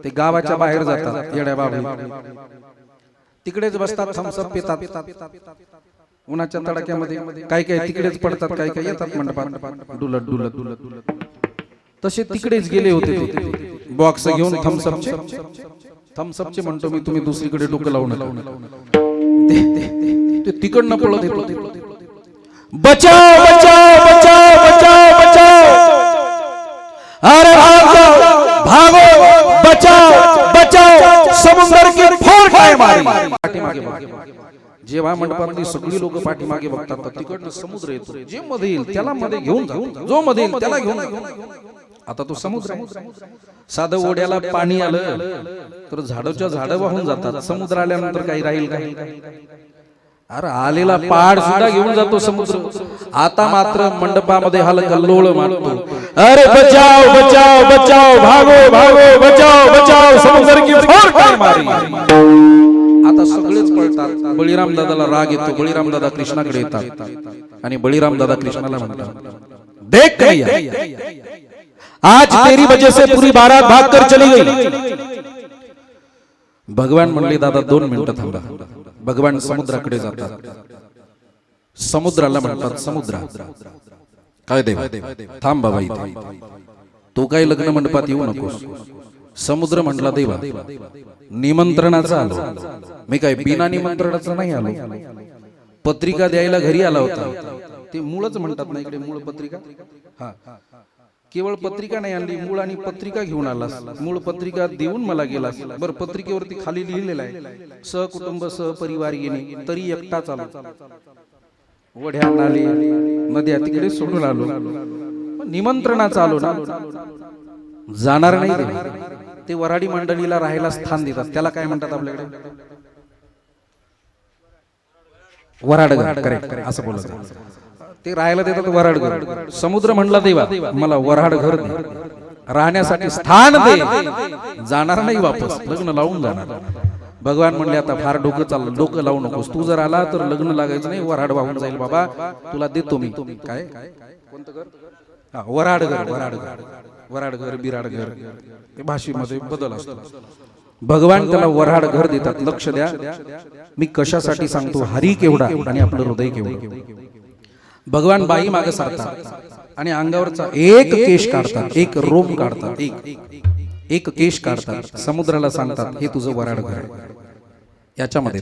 ते गावाच्या बाहेर जातात येड्या बाबळी तिकडेच बसतात थम्सअप पितात उन्हाच्या तडाक्यामध्ये काय काय तिकडेच पडतात काय काय येतात मंडपात डुलत डुलत डुलत तसे तिकडेच गेले होते बॉक्स घेऊन थम्सअपचे म्हणतो मी तुम्ही दुसरीकडे डोकं लावू नका ते तिकडनं पळत येतो बचाव बचाव बचाव बचाव बचाव अरे भागो बचाव बचाव समुद्र की फोड काय मारी जेव्हा मंडपातली सगळी लोक पाठीमागे बघतात तर तिकडनं समुद्र येतो जे मध्ये येईल त्याला मध्ये घेऊन जा जो मध्ये येईल त्याला घेऊन आता तो समुद्र साधं ओढ्याला पाणी आलं तर झाडाच्या झाडं वाहून जातात समुद्र आल्यानंतर काही राहील काही अरे आलेला पहाड सुद्धा घेऊन जातो समुद्र आता मात्र मंडपामध्ये हलकल्लोळ मारतो अरे बचाव बचाव बचाव भागो भागो बचाव बचाव समुद्र की फोड काय मारी आता सगळेच पळतात बळीराम दादाला राग येतो बळीराम दादा कृष्णाकडे येतात आणि बळीराम दादा कृष्णाला म्हणतात देख कन्हैया आज तेरी वजह से पूरी बारात भाग कर चली गई भगवान म्हणले दादा 2 मिनिटं थांबा भगवान समुद्राकडे जातात समुद्राला म्हणतात समुद्रा काय देवा थांब बाबा इथे तू काही लग्न मंडपात येऊ नकोस समुद्र म्हटला देवा निमंत्रणाचा आलो मी काय बिना निमंत्रणाचा नाही आलो पत्रिका द्यायला घरी आला होता ते मूळच म्हणतात ना इकडे मूळ पत्रिका हा केवळ पत्रिका नाही आणली मूळ आणि पत्रिका घेऊन आलास मूळ पत्रिका देऊन मला गेलास बरं पत्रिकेवरती खाली लिहिलेलं आहे सहकुटुंब सहपरिवार येणे तरी एकटाच आलो वढ्या नाले नद्या तिकडे सोडून आलो निमंत्रणाचा आलो ना जाणार नाही ते वऱ्हाडी मंडळीला राहायला स्थान देतात त्याला काय म्हणतात आपल्याकडे वऱ्हाडघर करेक्ट असं बोलत ते राहायला देतात वऱ्हाडघर समुद्र म्हणला देवा मला वऱ्हाडघर दे राहण्यासाठी स्थान दे जाणार नाही वापस लग्न लावून जाणार भगवान म्हणले आता फार डोकं चाललं डोकं लावू नकोस तू जर आला तर लग्न लागायचं नाही वऱ्हाड वाहून जाईल बाबा तुला देतो मी काय कोणतं घर वऱ्हाडघर वऱ्हाडघर वऱ्हाडघर बिराडघर ते भाषेमध्ये बदल असतो भगवान त्याला वऱ्हाड घर देतात लक्ष द्या मी कशासाठी सांगतो हरी केवढा आणि आपलं हृदय केवढं भगवान बाई मागे सारतात आणि अंगावरचा एक केश काढतात एक रोम काढतात एक केश काढतात समुद्राला सांगतात हे तुझं वऱ्हाड घर आहे याच्यामध्ये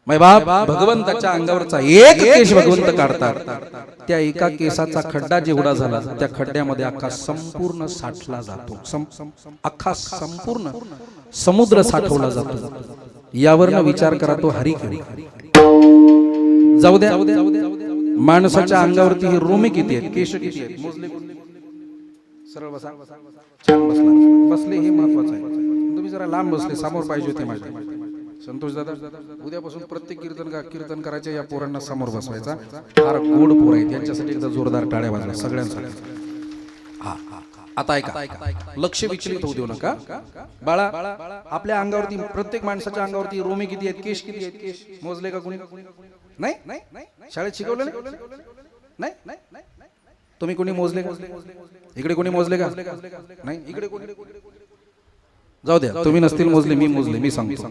मै बाप भगवंताच्या अंगावरचा एक केश भगवंत काढतात, त्या एका केसाचा खड्डा जेवढा झाला त्या खड्ड्यामध्ये अख्खा संपूर्ण साठला जातो, अख्खा संपूर्ण समुद्र साठवला जातो. यावरनं विचार करा तो हरी जाऊ द्या. माणसाच्या अंगावरती हे रोमे किती आहेत, केश किती आहेत, मोजले? सरळ बसा, छान बसला, बसले हे महत्वाचं आहे. तुम्ही जरा लांब बसले, समोर पाहिजे होते माझ्या. संतोष दादा, उद्यापासून प्रत्येक कीर्तन करायच्या या पोरांना समोर बसवायचा. फार गोड पोर आहेत, यांच्यासाठी एकदा जोरदार टाळ्या वाजवा सगळ्यांसाठी. हा, आता ऐका, लक्ष विचलित होऊ देऊ नका. बाळा, आपल्या अंगावरती, प्रत्येक माणसाच्या अंगावरती रोमे किती आहेत, केश किती आहेत, केश मोजले का कोणी? नाही? शाळेत शिकवलं नाही? तुम्ही कोणी मोजले का? इकडे कोणी मोजले का? नाही. इकडे कोणी? जाऊ द्या, तुम्ही नसतील मोजले, मी मोजले. मी सांगतो,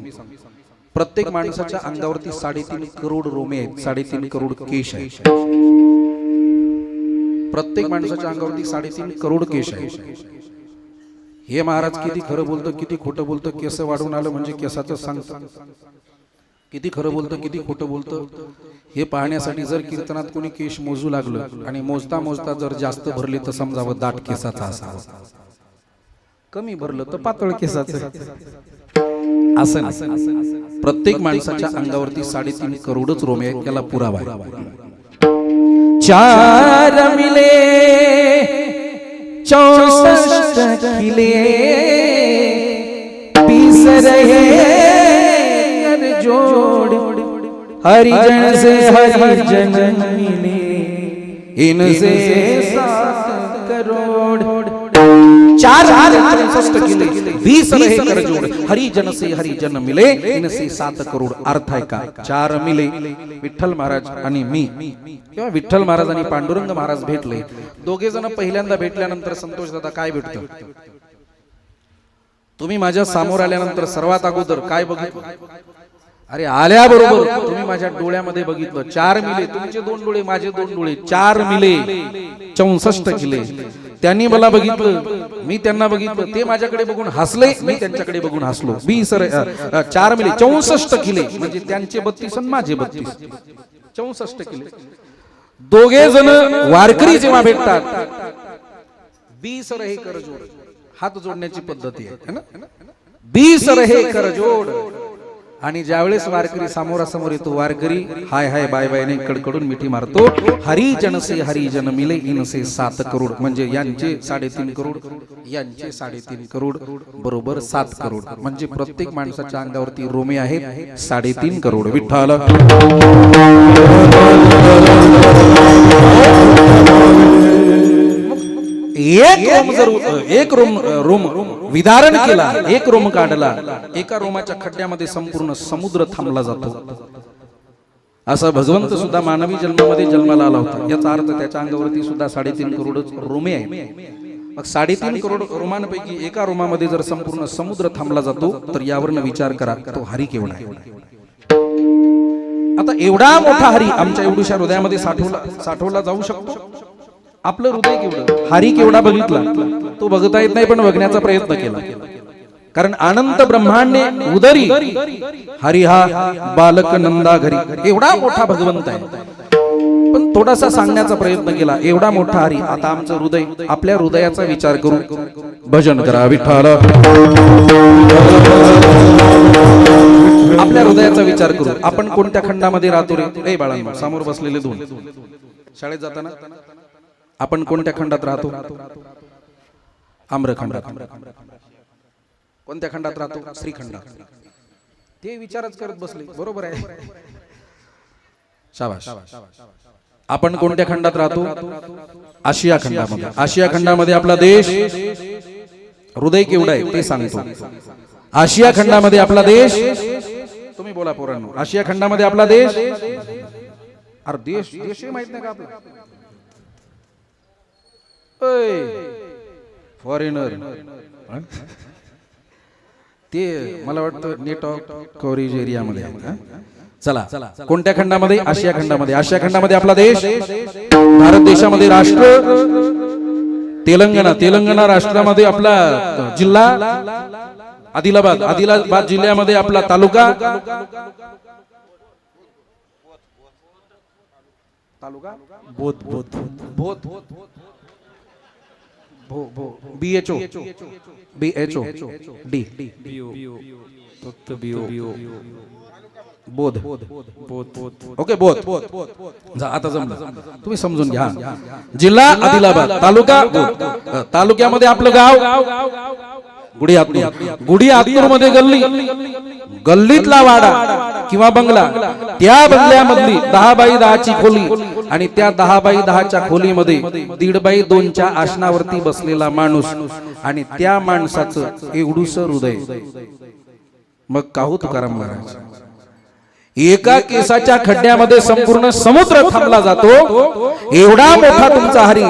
प्रत्येक माणसाच्या अंगावरती 3.5 करोड रोमे आहेत, 3.5 करोड केश आहेत. प्रत्येक माणसाच्या अंगावरती 3.5 करोड केश आहेत. हे महाराज किती खरं बोलतं, किती खोटं बोलतं, केस वाढून आलं म्हणजे केसाचं सांगतं, किती खरं बोलतं, किती खोटं बोलतं हे पाहण्यासाठी जर कीर्तनात कोणी केश मोजू लागलं आणि मोजता मोजता जर जास्त भरले तर समजावं दाट केसाचा असावं, कमी भरलं तर पातळ केसाचं. असं नाही. प्रत्येक माणसाच्या अंगावरती 3.5 करोडच रोमे आहेत, त्याला पुरावा आहे. 4 मिले 64 खिले 20 रहे जोड़, हरिजन से हरिजन मिले, इनसे 7 करोड़. 4 किले 20 रहे कर जोड़, हरिजन से हरिजन मिले, इनसे 7 करोड़. अर्थ आहे का? 4 मिले, विठ्ठल महाराज आणि मी, किंवा विठ्ठल महाराज आणि पांडुरंग महाराज भेटले. दोघे जण पहिल्यांदा भेटल्यानंतर संतोष दादा काय भेटतं? तुम्ही माझ्या समोर आल्यानंतर सर्वात अगोदर काय बघितलं? अरे आल्याबरोबर तुम्ही माझ्या डोळ्यामध्ये बघितलं 4 मिले, तुमचे 2 डोळे, माझे 2 डोळे, 4 मिले 64 किले. त्यांनी मला बघितलं, मी त्यांना बघितलं, ते माझ्याकडे बघून हसले, मी त्यांच्याकडे बघून हसलो. 4 मिले 64 किले म्हणजे त्यांचे 32 आणि माझे 32, 64 किले. दोघे जण वारकरी जेव्हा भेटतात 20 रहे कर जोड, हात जोडण्याची पद्धती आहे ना, 20 रहे कर जोड. आणि ज्यावेळेस वारकरी समोरासमोर येतो, वारकरी हाय हाय बाय बाय ने कडकडून मिठी मारतो. हरिजन से हरिजन मिले, इनसे 7 करोड म्हणजे यांचे 3.5 करोड, यांचे 3.5 करोड, बरोबर 7 करोड. म्हणजे प्रत्येक माणसाच्या अंगावरती रोमे आहेत 3.5 करोड. विठ्ठल एक रोम विदारण केला, एक रोम काढला, एका रोमाच्या खड्ड्यामध्ये संपूर्ण समुद्र थांबला जातो. असा भगवंत सुद्धा मानवी जन्मामध्ये जन्माला आला होता. याचा अर्थ त्याच्या अंगावरती सुद्धा 3.5 करोड रोमे आहेत. मग 3.5 करोड रोमांपैकी एका रोमामध्ये जर संपूर्ण समुद्र थांबला जातो तर यावरनं विचार करा तो हरी केवढा आहे. आता एवढा मोठा हरी आमच्या एवढ्याशा हृदयामध्ये साठवला जाऊ शकतो. आपलं हृदय केवढं, हरी केवढा बघितला तो बघता येत नाही, पण बघण्याचा प्रयत्न केला. कारण अनंत ब्रह्मांडे उदरी हरी हा बालक नंदा घरी, एवढा मोठा भगवंत आहे. पण थोडासा सांगण्याचा प्रयत्न केला, एवढा मोठा हरी. आता आमचं हृदय, आपल्या हृदयाचा विचार करू, भजन करा विठ्ठल. आपल्या हृदयाचा विचार करू. आपण कोणत्या खंडामध्ये राहतो रे? ए बाळांनो, समोर बसलेले 2 शाळेत जाताना आपण कोणत्या खंडात राहतो? आम्रखंडात. कोणत्या खंडात राहतो? श्रीखंडात. ते विचारच करत बसले, बरोबर आहे, शाबाश. आपण कोणत्या खंडात राहतो? आशिया खंडामध्ये. आशिया खंडामध्ये आपला देश, हृदय केवढा आहे ते सांगतो. आशिया खंडामध्ये आपला देश, तुम्ही बोला पोरांनो, आशिया खंडामध्ये आपला देश. अरे देश माहित नाही का आपला? फॉरेनर ते मला वाटतं नेट ऑफ कव्हरेज एरियामध्ये. चला, कोणत्या खंडामध्ये? आशिया खंडामध्ये. आशिया खंडामध्ये आपला देश, भारत देशामध्ये राष्ट्र तेलंगणा राष्ट्रामध्ये आपला जिल्हा आदिलाबाद जिल्ह्यामध्ये आपला तालुका BHO डी फक्त बिओ बोध ओके बोध आता जमलं तुम्ही समजून घ्या जिल्हा आदिलाबाद तालुका बोध तालुक्यामध्ये आपलं गाव गुढी आतूर मध्ये गल्लीतला वाडा किंवा बंगला त्या बंगल्यामधली 10x10 ची खोली आणि त्या 10x10 खोलीमध्ये 1.5x2 आसनावरती बसलेला माणूस आणि त्या माणसाचं एवढूसं हृदय मग काहू तुकाराम महाराज एका केसाच्या खड्ड्यामध्ये संपूर्ण समुद्र थांबला जातो एवढा मोठा तुमचा हरी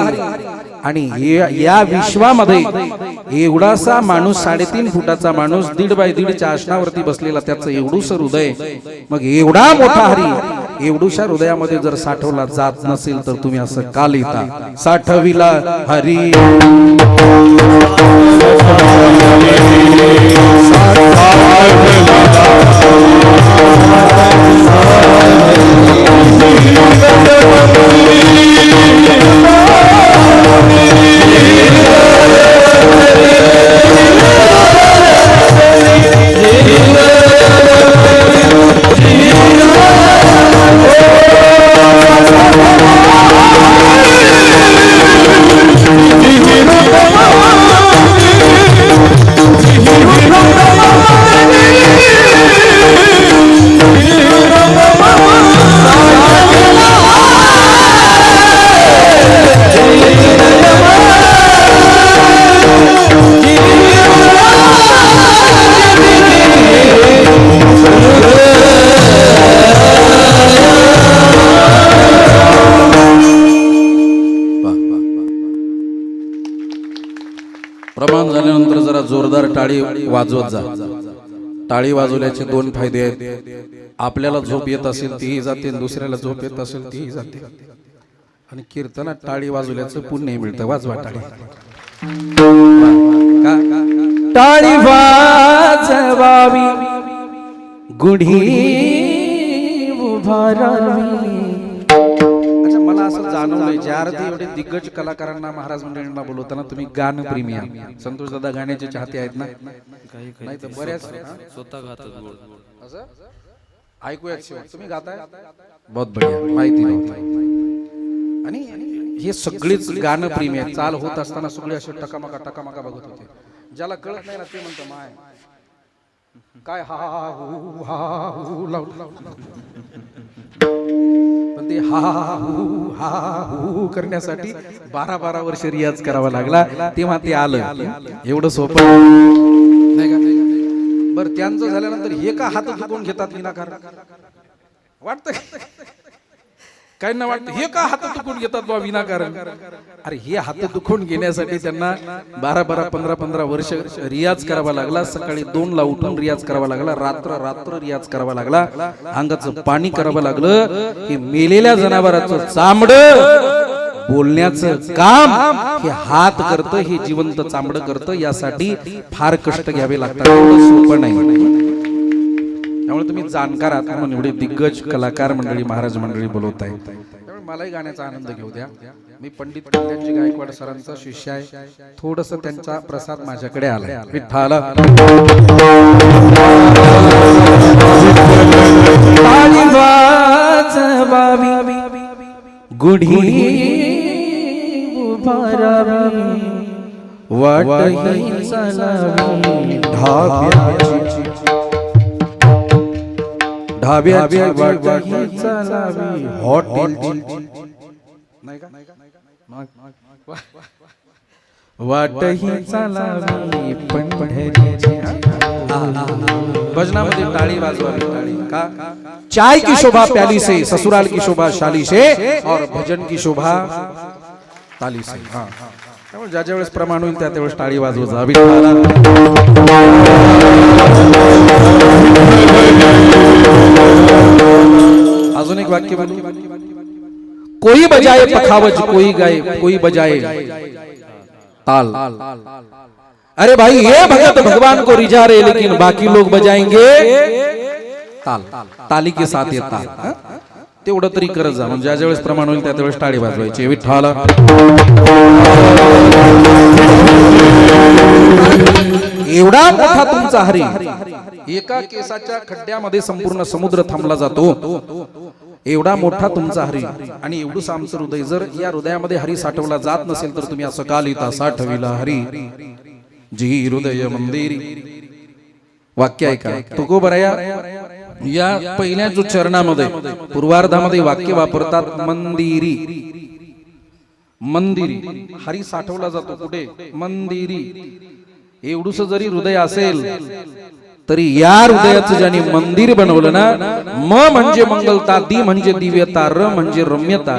आणि या विश्वामध्ये एवढासा माणूस 3.5 फुटाचा माणूस 1.5x1 आसनावरती बसलेला त्याचं एवढूसं हृदय मग एवढा मोठा हरी एवढूशा हृदयामध्ये जर साठवला जात नसेल तर तुम्ही असं का लिहिता साठविला हरी प्रमाण झाल्यानंतर जरा जोरदार टाळी वाजवत जा टाळी वाजवल्याचे 2 फायदे आहेत आपल्याला झोप येत असेल तीही जाते दुसऱ्याला झोप येत असेल तीही जाते आणि कीर्तनात टाळी वाजवल्याचं पुण्य मिळतं वाजवा टाळी टाळी वाजवावी गुढी उभारावी मला असं जाणवलंय ज्या अर्थी एवढे दिग्गज कलाकारांना महाराज मंडळींना बोलवताना तुम्ही गान प्रेमी आहात संतोष दादा गाण्याचे चाहते आहेत ना नाही तर बऱ्याच स्वतः गातात असं ऐकूया तुम्ही गाताय बहुत बढिया माहिती नव्हती आणि हे सगळेच गाणं प्रेमी आहेत चाल होत असताना सगळे असे टकामका बघत होते ज्याला कळत नाही ना ते म्हणतं माय काय हा हू पण ते हा हू करण्यासाठी 12 वर्ष रियाज करावा लागला तेव्हा ते आलं एवढं सोपं नाही का बरं त्यांचं झाल्यानंतर हे का हात दुखून घेतात विनाकारण वाटतं काही ना वाटतं हे का हात दुखून घेतात बा विनाकारण अरे हे हात दुखून घेण्यासाठी त्यांना 12-15 वर्ष रियाज करावा लागला सकाळी 2 ला उठून रियाज करावा लागला रात्र रियाज करावा लागला अंगाचं पाणी करावं लागलं की मेलेल्या जनावराचं चामडं बोलण्याचं काम हे हात करतं हे जिवंत चामडं करतं यासाठी फार कष्ट घ्यावे लागतात एवढं सोपं नाही त्यामुळे तुम्ही जाणकार आहात म्हणून एवढे दिग्गज कलाकार मंडळी महाराज मंडळी बोलवत आहेत त्यामुळे मलाही गाण्याचा आनंद घेऊ द्या मी पंडित कल्याणजी गायकवाड सरांचा शिष्य आहे थोडस त्यांचा प्रसाद माझ्याकडे आलाय विठ्ठल गुढी उभारावी वाटही चालावी ढाब्याची वाटही चालावी हॉटेलची नाही का वाटही चालावी पंढरीची भजनामध्ये टाळी वाजवावी टाळी का चाय की शोभा प्याली से ससुराल की शोभा शाली से और भजन की शोभा ताली से हाँ त्यामुळे ज्या वेळेस प्रमाण होईल त्या वेळेस टाळी वाजवत जावी अजून एक वाक्य बोलू कोई बजाए पखावज कोई गाए कोई बजाए ताल। अरे भाई ये भगत भगवान को रिझा रहे लेकिन बाकी लोग बजाएंगे ताल, ताली के साथ ये ताल। तेवढं तरी करत जा, म्हणजे ज्या वेळेस प्रमाण होईल त्या वेळेस टाळी वाजवायची। विठ्ठल एवढा मोठा तुमचा हरी, एका केसाच्या खड्ड्यामध्ये संपूर्ण समुद्र थांबला जातो, एवढा मोठा तुमचा हरी आणि एवढंच आमचं हृदय। जर या हृदयामध्ये हरी साठवला जात नसेल तर तुम्ही असं का लिहिता, साठविला हरी जी हृदय मंदिरी। वाक्य आहे का तुकोबराया? या पहिल्या जो चरणामध्ये पूर्वार्धामध्ये वाक्य वापरतात मंदिरी, मंदिरी हरी साठवला जातो कुठे? मंदिरी। एवढूस जरी हृदय असेल तरी या हृदयाचं ज्याने मंदिर बनवलं ना, म म्हणजे मंगलता, दी म्हणजे दिव्यता, र म्हणजे रम्यता,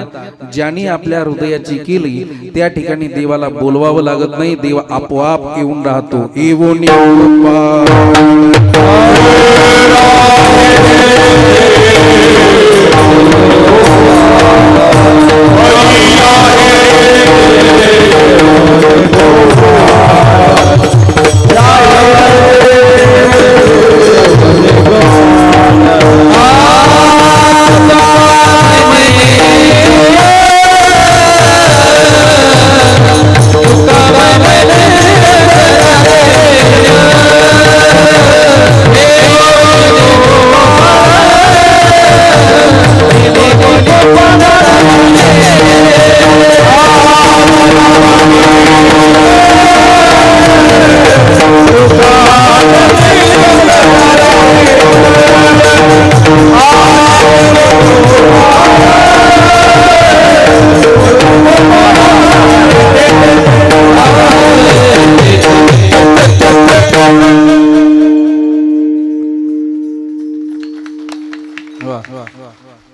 ज्याने आपल्या हृदयाची केली त्या ठिकाणी देवाला बोलवावं लागत नाही, देव आपोआप येऊन राहतो। एवोनी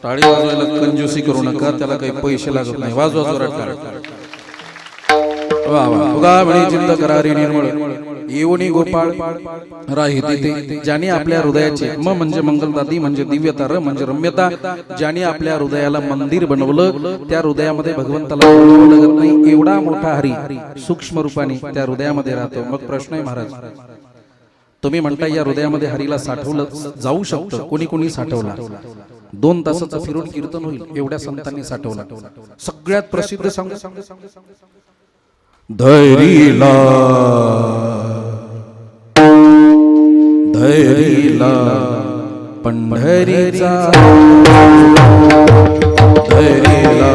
टाळी वाजवायला कंजूसी करू नका, त्याला काही पैसे लागत नाही। वाजवा जोरात टाळी। वा वा तुगा म्हणे चिंत करारी निर्मळ येऊनी गोपाळ राही तिथे, ज्याने आपल्या हृदयाचे म म्हणजे मंगलता, दी म्हणजे दिव्यता, र म्हणजे रम्यता, ज्याने आपल्या हृदयाला मंदिर बनवलं त्या हृदयामध्ये भगवंताला बोलावं लागत नाही। एवढा मोठा हरी सूक्ष्म रूपाने त्या हृदयामध्ये राहतो। मग प्रश्न आहे महाराज, तुम्ही म्हणता या हृदयामध्ये हरीला साठवलं जाऊ शकतं, कोणी कोणी साठवला? 2 तासाचं फिरून कीर्तन होईल एवढ्या संतांनी साठवला। सगळ्यात प्रसिद्ध सांगू, धैरीला धैरीला पंढरीचा, धैरीला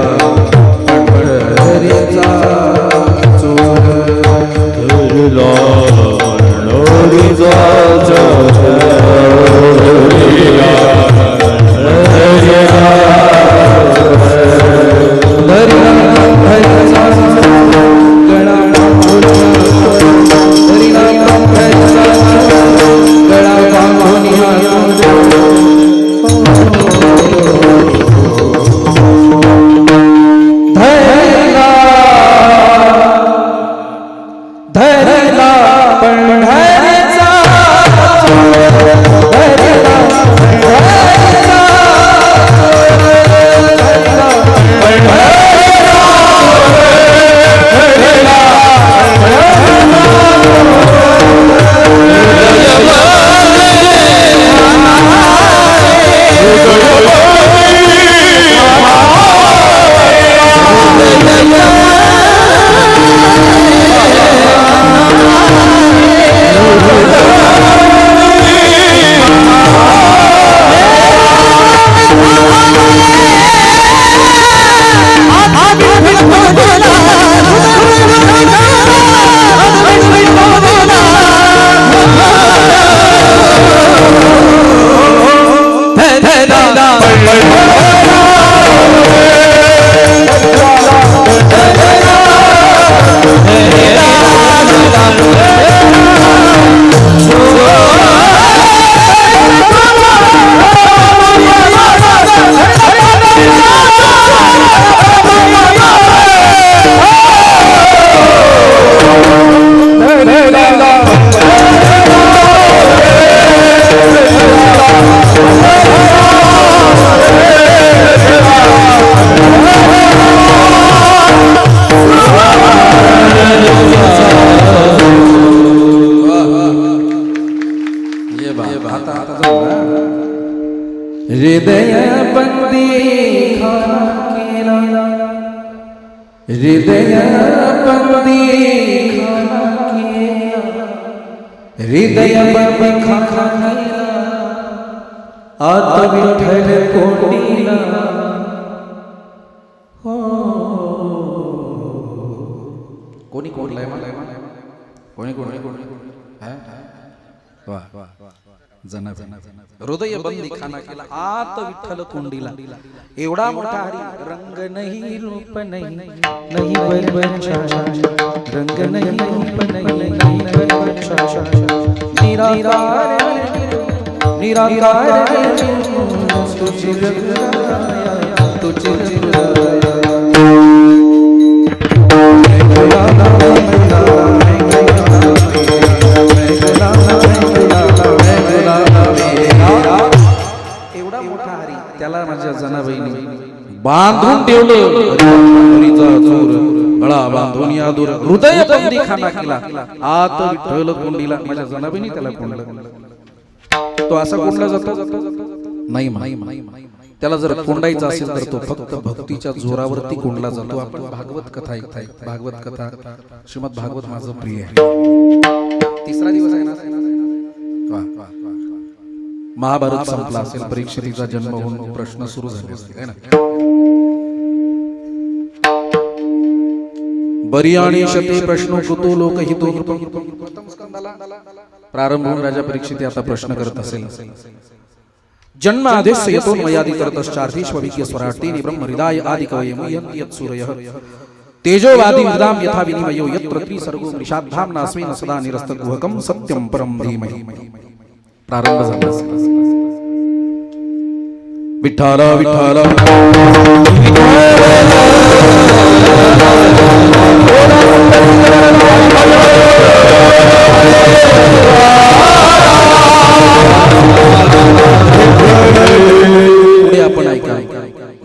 पंढरीचा चोर, धैरीला पंढरीचा हृदय बंदी खाना केला हृदय बंदी खाना केला हृदय बंदी खाना केला आता विठ्ठल कोंडीला हो कोणी कोंडलाय मला कोणी कोणी वा जना हृदय बंदी खाना केला आत विठ्ठल कोंडीला एवढा मोठा हरी रंग नाही रूप नाही नाही बरबच्छा रंग नाही रूप नाही नाही बरबच्छा निराकार निराकार तुझे एवढा मोठा हरी त्याला माझ्या जनाबाईने बांधून ठेवलं हरीचा जोर गळा बांधून या दूर हृदय बंदी खाना केला आत विठ्ठल कोंडीला माझ्या जनाबाईने त्याला कोंडलं तो असा कोंडला जातो नाही त्याला जर कोंडायचा असेल तर तो फक्त भक्तीच्या जोरावरती कोंडला जातो आपण भागवत कथा ऐकताय भागवत कथा श्रीमद भागवत माझं प्रिय आहे तिसरा दिवस आहे ना महाभारत संपला असेल परीक्षेचा जन्म होऊन प्रश्न सुरू झाले असतील है ना बरी आणि शते प्रश्न कृतो लोकहितो प्रथम स्कंदाला प्रारंभ होऊन राजा परीक्षित आता प्रश्न करत असेल जन्म आदेश यतो मयादि करतश्चार्थीश्वविज्ञ स्वराट्तीनि ब्रह्म हृदय आदि कवयम यत् सूरयः तेजोवादि मृदाम यथा विनिमयो यत्र त्रिसर्गो मृषाद्धाम नास्मिन् सदा निरस्तगुहकं सत्यं परं धीमहि प्रारंभ झाला विठ्ठल विठ्ठल आपण ऐका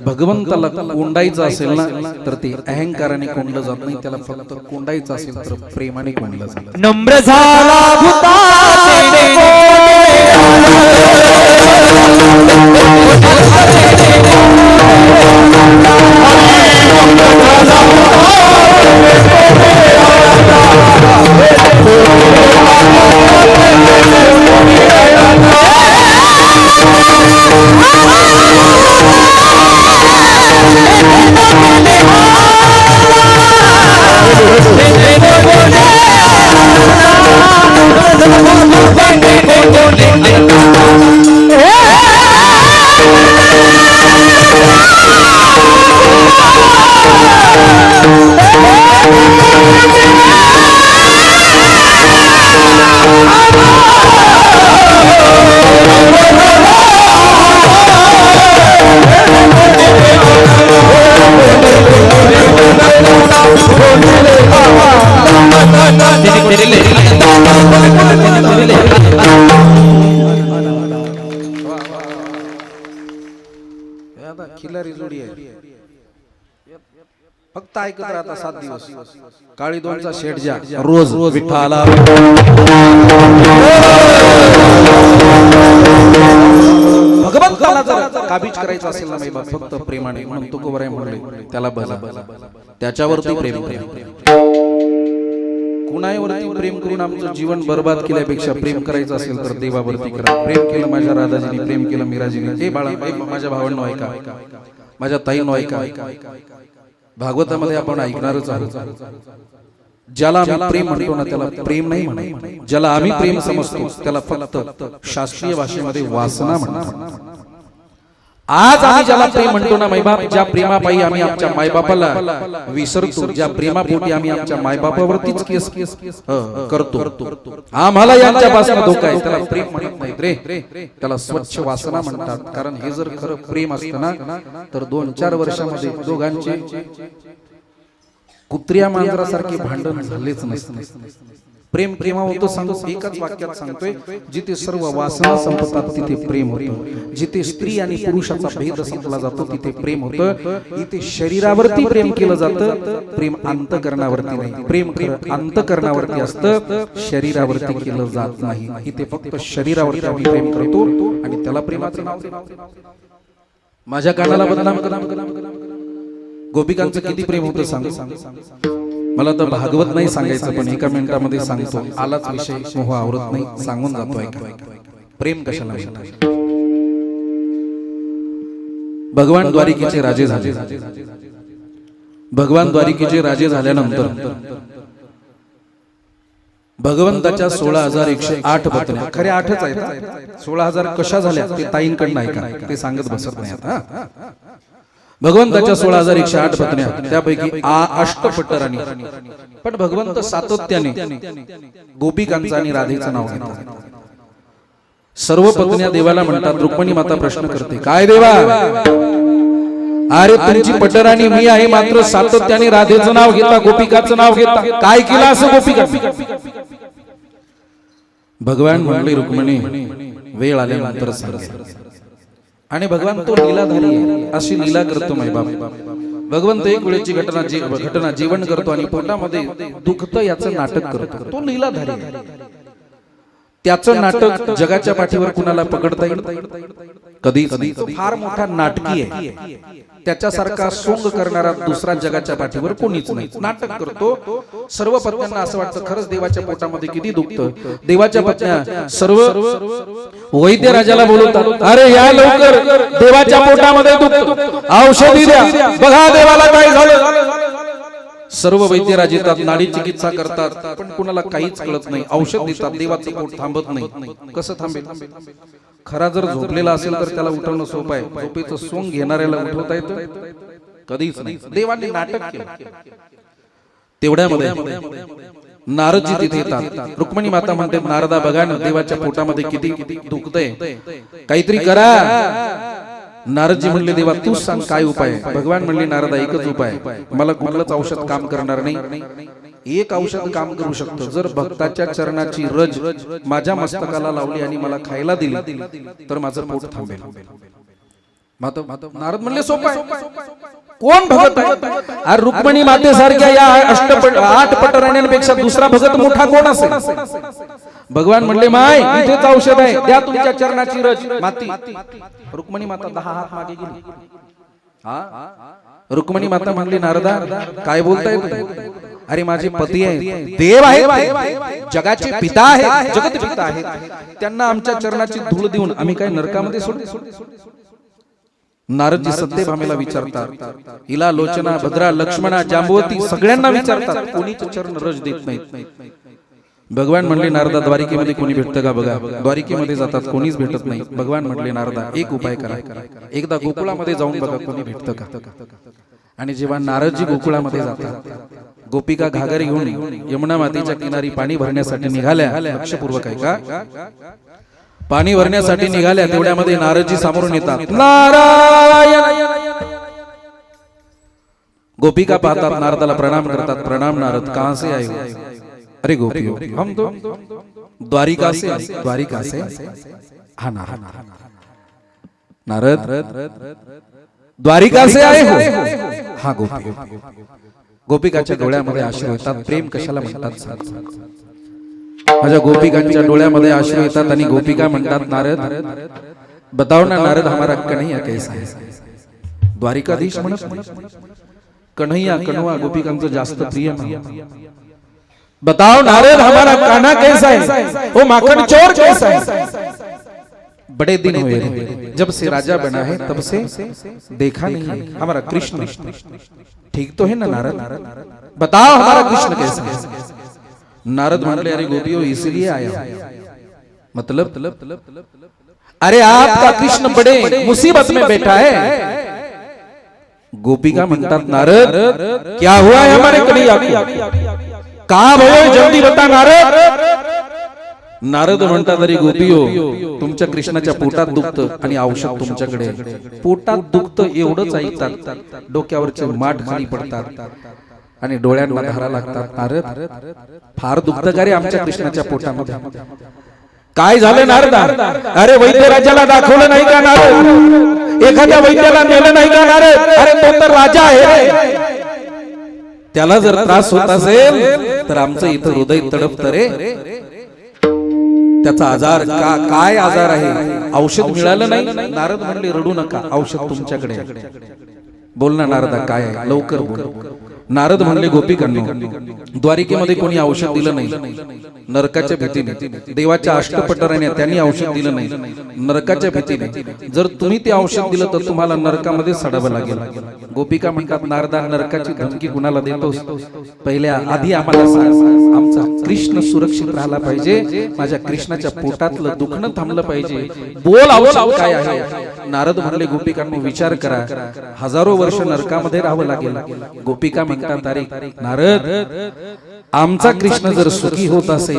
भगवंताला कोंडायचं असेल ना तर ते अहंकाराने कोंडलं जात नाही त्याला फक्त कोंडायचं असेल तर प्रेमाने कोंडलं जातं नम्र झाला भूताचे खिलारी जोडी आहे फक्त ऐकत राहता 7 दिवस काळी दोनचा शेट ज्या रोज विठ्ठला भगवंताला जर काबीज करायचं असेल ना बाई फक्त प्रेमाने म्हणून तुकोबराय म्हणले त्याला बला त्याच्यावरती प्रेम कुणावरती प्रेम करून आमचं जीवन बर्बाद केल्यापेक्षा प्रेम करायचं असेल तर देवावरती करा प्रेम केलं माझ्या राधाजीने प्रेम केलं मीराजीने हे बाळा माझ्या भावांनो ऐका माझ्या ताईंनो ऐका भागवतामध्ये आपण ऐकणारच आहोत ज्याला आम्ही प्रेम म्हणतो ना त्याला प्रेम नाही म्हणत ज्याला आम्ही प्रेम समजतो त्याला फक्त शास्त्रीय भाषेमध्ये वासना म्हणतात आज आम्ही ज्याला प्रेम म्हणतो ना मायबाप ज्या प्रेमापायी आम्ही आमच्या मायबापाला विसरतो ज्या प्रेमापोटी आम्ही आमच्या मायबापावरतीच केस करतो आम्हाला यांच्यापासून धोका आहे त्याला प्रेम म्हणत नाहीत रे त्याला स्वच्छ वासना म्हणतात कारण हे जर खरं प्रेम असतं ना तर 2-4 वर्षामध्ये दोघांचे कुत्र्या मांजरासारखे भांडण झालेच नसते प्रेम केव्हा होतं सांगतो, एकच वाक्यात सांगतोय, जिथे सर्व वासना संपतात तिथे प्रेम होतं. जिथे स्त्री आणि पुरुषाचा भेद संपला जातो तिथे प्रेम होतं. इथे शरीरावरती प्रेम केलं जातं, प्रेम अंतःकरणावरती नाही. प्रेम खरं अंतःकरणावरती असतं, शरीरावरती केलं जात नाही. इथे फक्त शरीरावरती आम्ही प्रेम करतो आणि त्याला प्रेमाचं नाव देतो. माझ्या कानाला बदनाम गोपिकांचं किती प्रेम होतं सांग. मला तर भागवत नाही सांगायचं, पण एका मिनिटामध्ये सांगतो. आलाच विषय, मोह आवरत नाही, सांगून जातोय. प्रेम कशाला म्हणतात. भगवान द्वारिकेचे राजे झाले. भगवान द्वारिकेचे राजे झाल्यानंतर भगवंताच्या 16,108 पत्न्या, खऱ्या 8च आहेत. 16,000 कशा झाल्या ते ताईंकडनं ऐका, ते सांगत बसत नाही आता. भगवंताच्या 16,108 पत्न्या, त्यापैकी 8 राणी. पण भगवंत सातत्याने गोपिकांचं आणि राधेचं नाव घेतात. सर्व पत्न्या देवाला म्हणतात. रुक्मिणी माता प्रश्न करते, काय देवा, अरे तुमची पटराणी मी आहे, मात्र सातत्याने राधेचं नाव घेता, गोपिकाचं नाव घेता, काय केलं असं गोपिका? भगवान म्हणले, रुक्मिणी वेळ आल्यानंतर सांगेल. आणि भगवान तो लीलाधारी आहे, अशी लीला करतो माय बाप. भगवंत एक वेळेची घटना जीवन करतो आणि पोटामध्ये दुखतं याचं नाटक करतो. तो लीलाधारी आहे. त्याचं नाटक जगाच्या पाठीवर कुणाला पकडता येईल? कधी फार मोठा नाटकी आहे. त्याच्यासारखा सोंग करणारा दुसरा जगाच्या पाठीवर कोणीच नाही. नाटक करतो. सर्व पत्न्यांना असं वाटतं खरंच देवाच्या पोटामध्ये किती दुखतं. देवाच्या पत्न्या सर्व वैद्य राजाला बोलवतात, अरे या लवकर, देवाच्या पोटामध्ये दुखतं, औषधी द्या, बघा देवाला काय झालं. सर्व वैद्य राजे येतात, नाडी चिकित्सा करतात, पण कुणाला काहीच कळत नाही. औषध देतात, देवाचं पोट थांबत नाही. कसं थांबेल? खरा जर झोपलेला असेल तर त्याला उठवणं सोपं आहे. झोपेचं सोंग घेणाऱ्याला उठवता येतं? कधीच नाही. देवाने नाटक केलं. तेवढ्यामध्ये नारदजी तिथे येतात. रुक्मिणी माता म्हणते, नारदा बघा ना, देवाच्या पोटामध्ये किती दुखतंय, काहीतरी करा. नारदजी म्हणले, देवा तू सांग काय उपाय. भगवान म्हणले, नारदा एकच उपाय, मला कुठलंच औषध काम करणार नाही. एक औषध काम करू शकतं, जर भक्ताच्या चरणाची रज माझ्या मस्तकाला लावली आणि मला खायला दिली तर माझं पोट थांबेल. नारद म्हणले, सोपं आहे. कोण भगत आहे? रुक्मिणी मातेसारख्या या 8 पटराण्यांपेक्षा दुसरा भगत मोठा कोण असेल? भगवान म्हणले, माय इथेच औषध आहे, द्या तुमच्या चरणाची रज. माती. रुक्मिणी माता 10 हात मागे गेली. रुक्मिणी माता म्हणली, नारदा काय बोलताय तुम्ही? अरे माझे पती आहेत, देव आहेत, जगाचे पिता आहेत, जगत पिता आहेत, त्यांना आमच्या चरणाची धूळ देऊन आम्ही काय नरकामध्ये सोडू? नारदजी सत्यभामेला विचारतात, हिला लोचना, भद्रा, लक्ष्मणा, जांबवती सगळ्यांना विचारतात, कोणीच चरण रज देत नाहीत. भगवान म्हणले, नारदा द्वारिकेमध्ये कोणी भेटतं का बघा. द्वारिकेमध्ये जातात, कोणीच भेटत नाही. भगवान म्हणले, नारदा एक उपाय करा, एकदा गोकुळामध्ये जाऊन बघा कोणी भेटतं का. आणि जेव्हा नारदजी गोकुळामध्ये जातात, गोपिका घागर घेऊन यमुना मातेच्या किनारी पाणी भरण्यासाठी निघाल्या. लक्षपूर्वक आहे का? पाणी भरण्यासाठी निघाल्या, तेवढ्यामध्ये नारदजी समोरून येतात. नारायण. गोपिका पाहतात, नारदाला प्रणाम करतात. प्रणाम नारद, कहां से आए हो? अरे गोपी हम तो द्वारिका से. द्वारिका से? हाँ नारद द्वारिका से आए हो? हाँ गोपी. गोपिकाच्या डोळ्यामध्ये अश्रू येतात. प्रेम कशाला म्हणतात? माझ्या गोपिकांच्या डोळ्यामध्ये अश्रू येतात आणि गोपिका म्हणतात, नारद बताओ ना नारद, हमारा कन्हैया कैसा है? द्वारिकाधीश म्हणत कन्हैया, कणवा गोपिकांचं जास्त प्रिय नाव. बताओ नारद, हमारा कान्हा कैसा है? वो माखन चोर कैसा है? बड़े दिन हुए जब से राजा बना है, तब से देखा नहीं है हमारा कृष्ण. ठीक तो है ना नारद? बताओ हमारा कृष्ण कैसा है? नारद म्हणले, अरे गोपियों इसलिए आया. मतलब अरे आपका कृष्ण बड़े मुसीबत में बैठा है. गोपिका म्हणतात, नारद क्या हुआ है हमारे कन्हैया को? कहां भयो, जल्दी बता नारद. नारद म्हणतात, अरे गोपियो, तुमच्या कृष्णाच्या पोटात दुखतं आणि औषध तुमच्याकडे. पोटात दुखतं एवढंच ऐकतात, डोक्यावरचे माठ खाली पडतात. आणि डोळ्यांना धारा लागतात. नारद फार दुखतं का रे आमच्या कृष्णाच्या पोटामध्ये? काय झालं नारद? अरे वैद्यराजाला दाखवलं नाही का नारद? एखाद्या वैद्याला नेलं नाही का नारद? अरे तो तर राजा आहे रे. त्याला जर त्रास होत असेल तर आमचं इथं हृदय तडपतं रे. त्याचा आजार काय आजार आहे? औषध मिळालं नाही? नारद म्हणले रडू नका, औषध तुमच्याकडे आहे. बोल ना नारदा काय आहे? लवकर बोल. नारद म्हणले गोपिकांनो, द्वारिकेमध्ये कोणी औषध दिलं नाही नरकाच्या भीतीने. देवाच्या अष्टपटराने त्यांनी औषध दिलं नाही नरकाच्या भीतीने. जर तुम्ही ते औषध दिलं तर तुम्हाला नरकामध्ये सडावं लागेल. गोपिका म्हणतात नारदा नरकाची धमकी कुणाला देतोस? पहिल्या आधी आम्हाला सांग, आमचा कृष्ण सुरक्षित राहिला पाहिजे, माझ्या कृष्णाच्या पोटातलं दुखणं थांबलं पाहिजे. बोल औषध काय आहे? नारद म्हणले गोपिकांनो विचार करा, हजारो वर्ष नरकामध्ये राहावं लागेल. गोपिका म्हणतात अरे नारद, आमचा कृष्ण जर सुखी होत असेल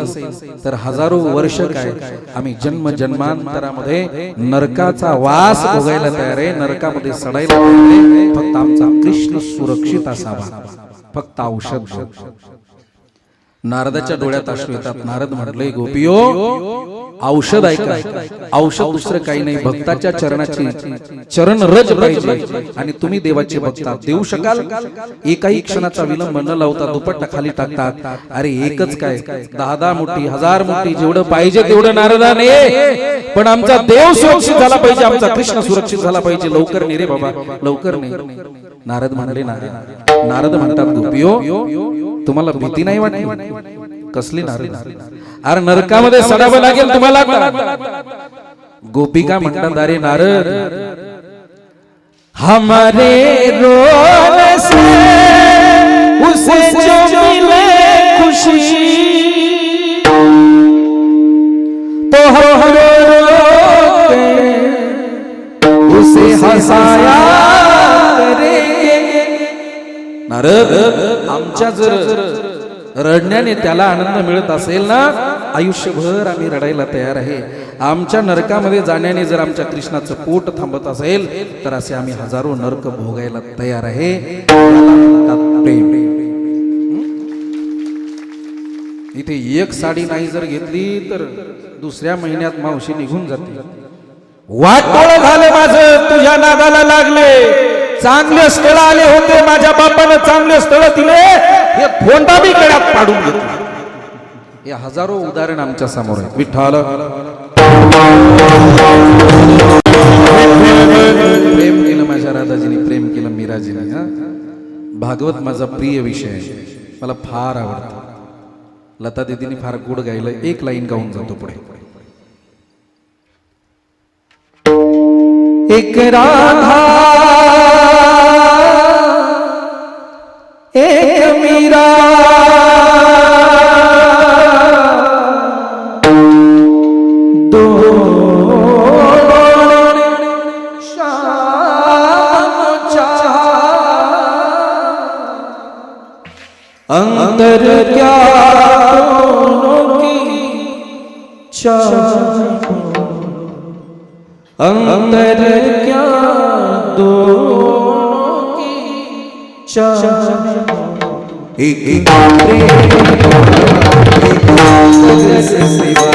तर हजारो वर्ष काय, आम्ही जन्म जन्मांतरामध्ये नरकाचा वास भोगायला तयार आहे, नरकामध्ये सडायला तयार आहे. फक्त आमचा कृष्ण सुरक्षित असावा, फक्त औषध. नारदाच्या डोळ्यात अश्रू येतात. नारद म्हटले गोपियो, औषध ऐका. औषध दुसरं काही नाही, भक्ताच्या चरणाची चरण रज पाहिजे. आणि तुम्ही देवाचे भक्त देऊ शकाल? एकाही क्षणाचा विलंब न लावता दुपट्टा खाली टाकतात. अरे एकच काय, 10 मोठी 1000 मोठी, जेवढं पाहिजे तेवढं नारदाने. पण आमचा देव सुरक्षित झाला पाहिजे, आमचा कृष्ण सुरक्षित झाला पाहिजे. लवकर ने रे बाबा, लवकर ने. नारद म्हणले नारद म्हणतात गोपियो, तुम्हाला भीती नाही वाटली? कसली नारद? अरे नरकामध्ये सडावं लागेल तुम्हाला. गोपिका म्हणतात अरे नारद, हमारे रोने से उसे जो मिले खुशी तो हम रोते उसे हसाया करेंगे. नारद, आमच्या जर रडण्याने त्याला आनंद मिळत असेल ना, आयुष्यभर आम्ही रडायला तयार आहे. आमच्या नरकामध्ये जाण्याने जर आमच्या कृष्णाचं पोट थांबत असेल तर असे आम्ही हजारो नरक भोगायला तयार आहे. प्रेम. इथे एक साडी नाही जर घेतली तर दुसऱ्या महिन्यात मावशी निघून जाते. वाटोळ झाले माझं, तुझ्या नादाला लागले. चांगले स्थळ आले होते, माझ्या बापानं चांगले स्थळ दिले, हे फोंडा बी गळ्यात पाडून घेतला. हे हजारो उदाहरण आमच्या समोर आहे. विठ्ठल प्रेम केलं माझ्या राधाजीने, प्रेम केलं मीराजीने. भागवत माझा प्रिय विषय आहे, मला फार आवडतं. लता दीदीने फार गोड गायलं. एक लाईन गाऊन जातो पुढे. एक राधा एक मीरा, अंतर क्या दोनों की चाह, अंतर क्या दोनों की चाह. एक प्रेम से सिवा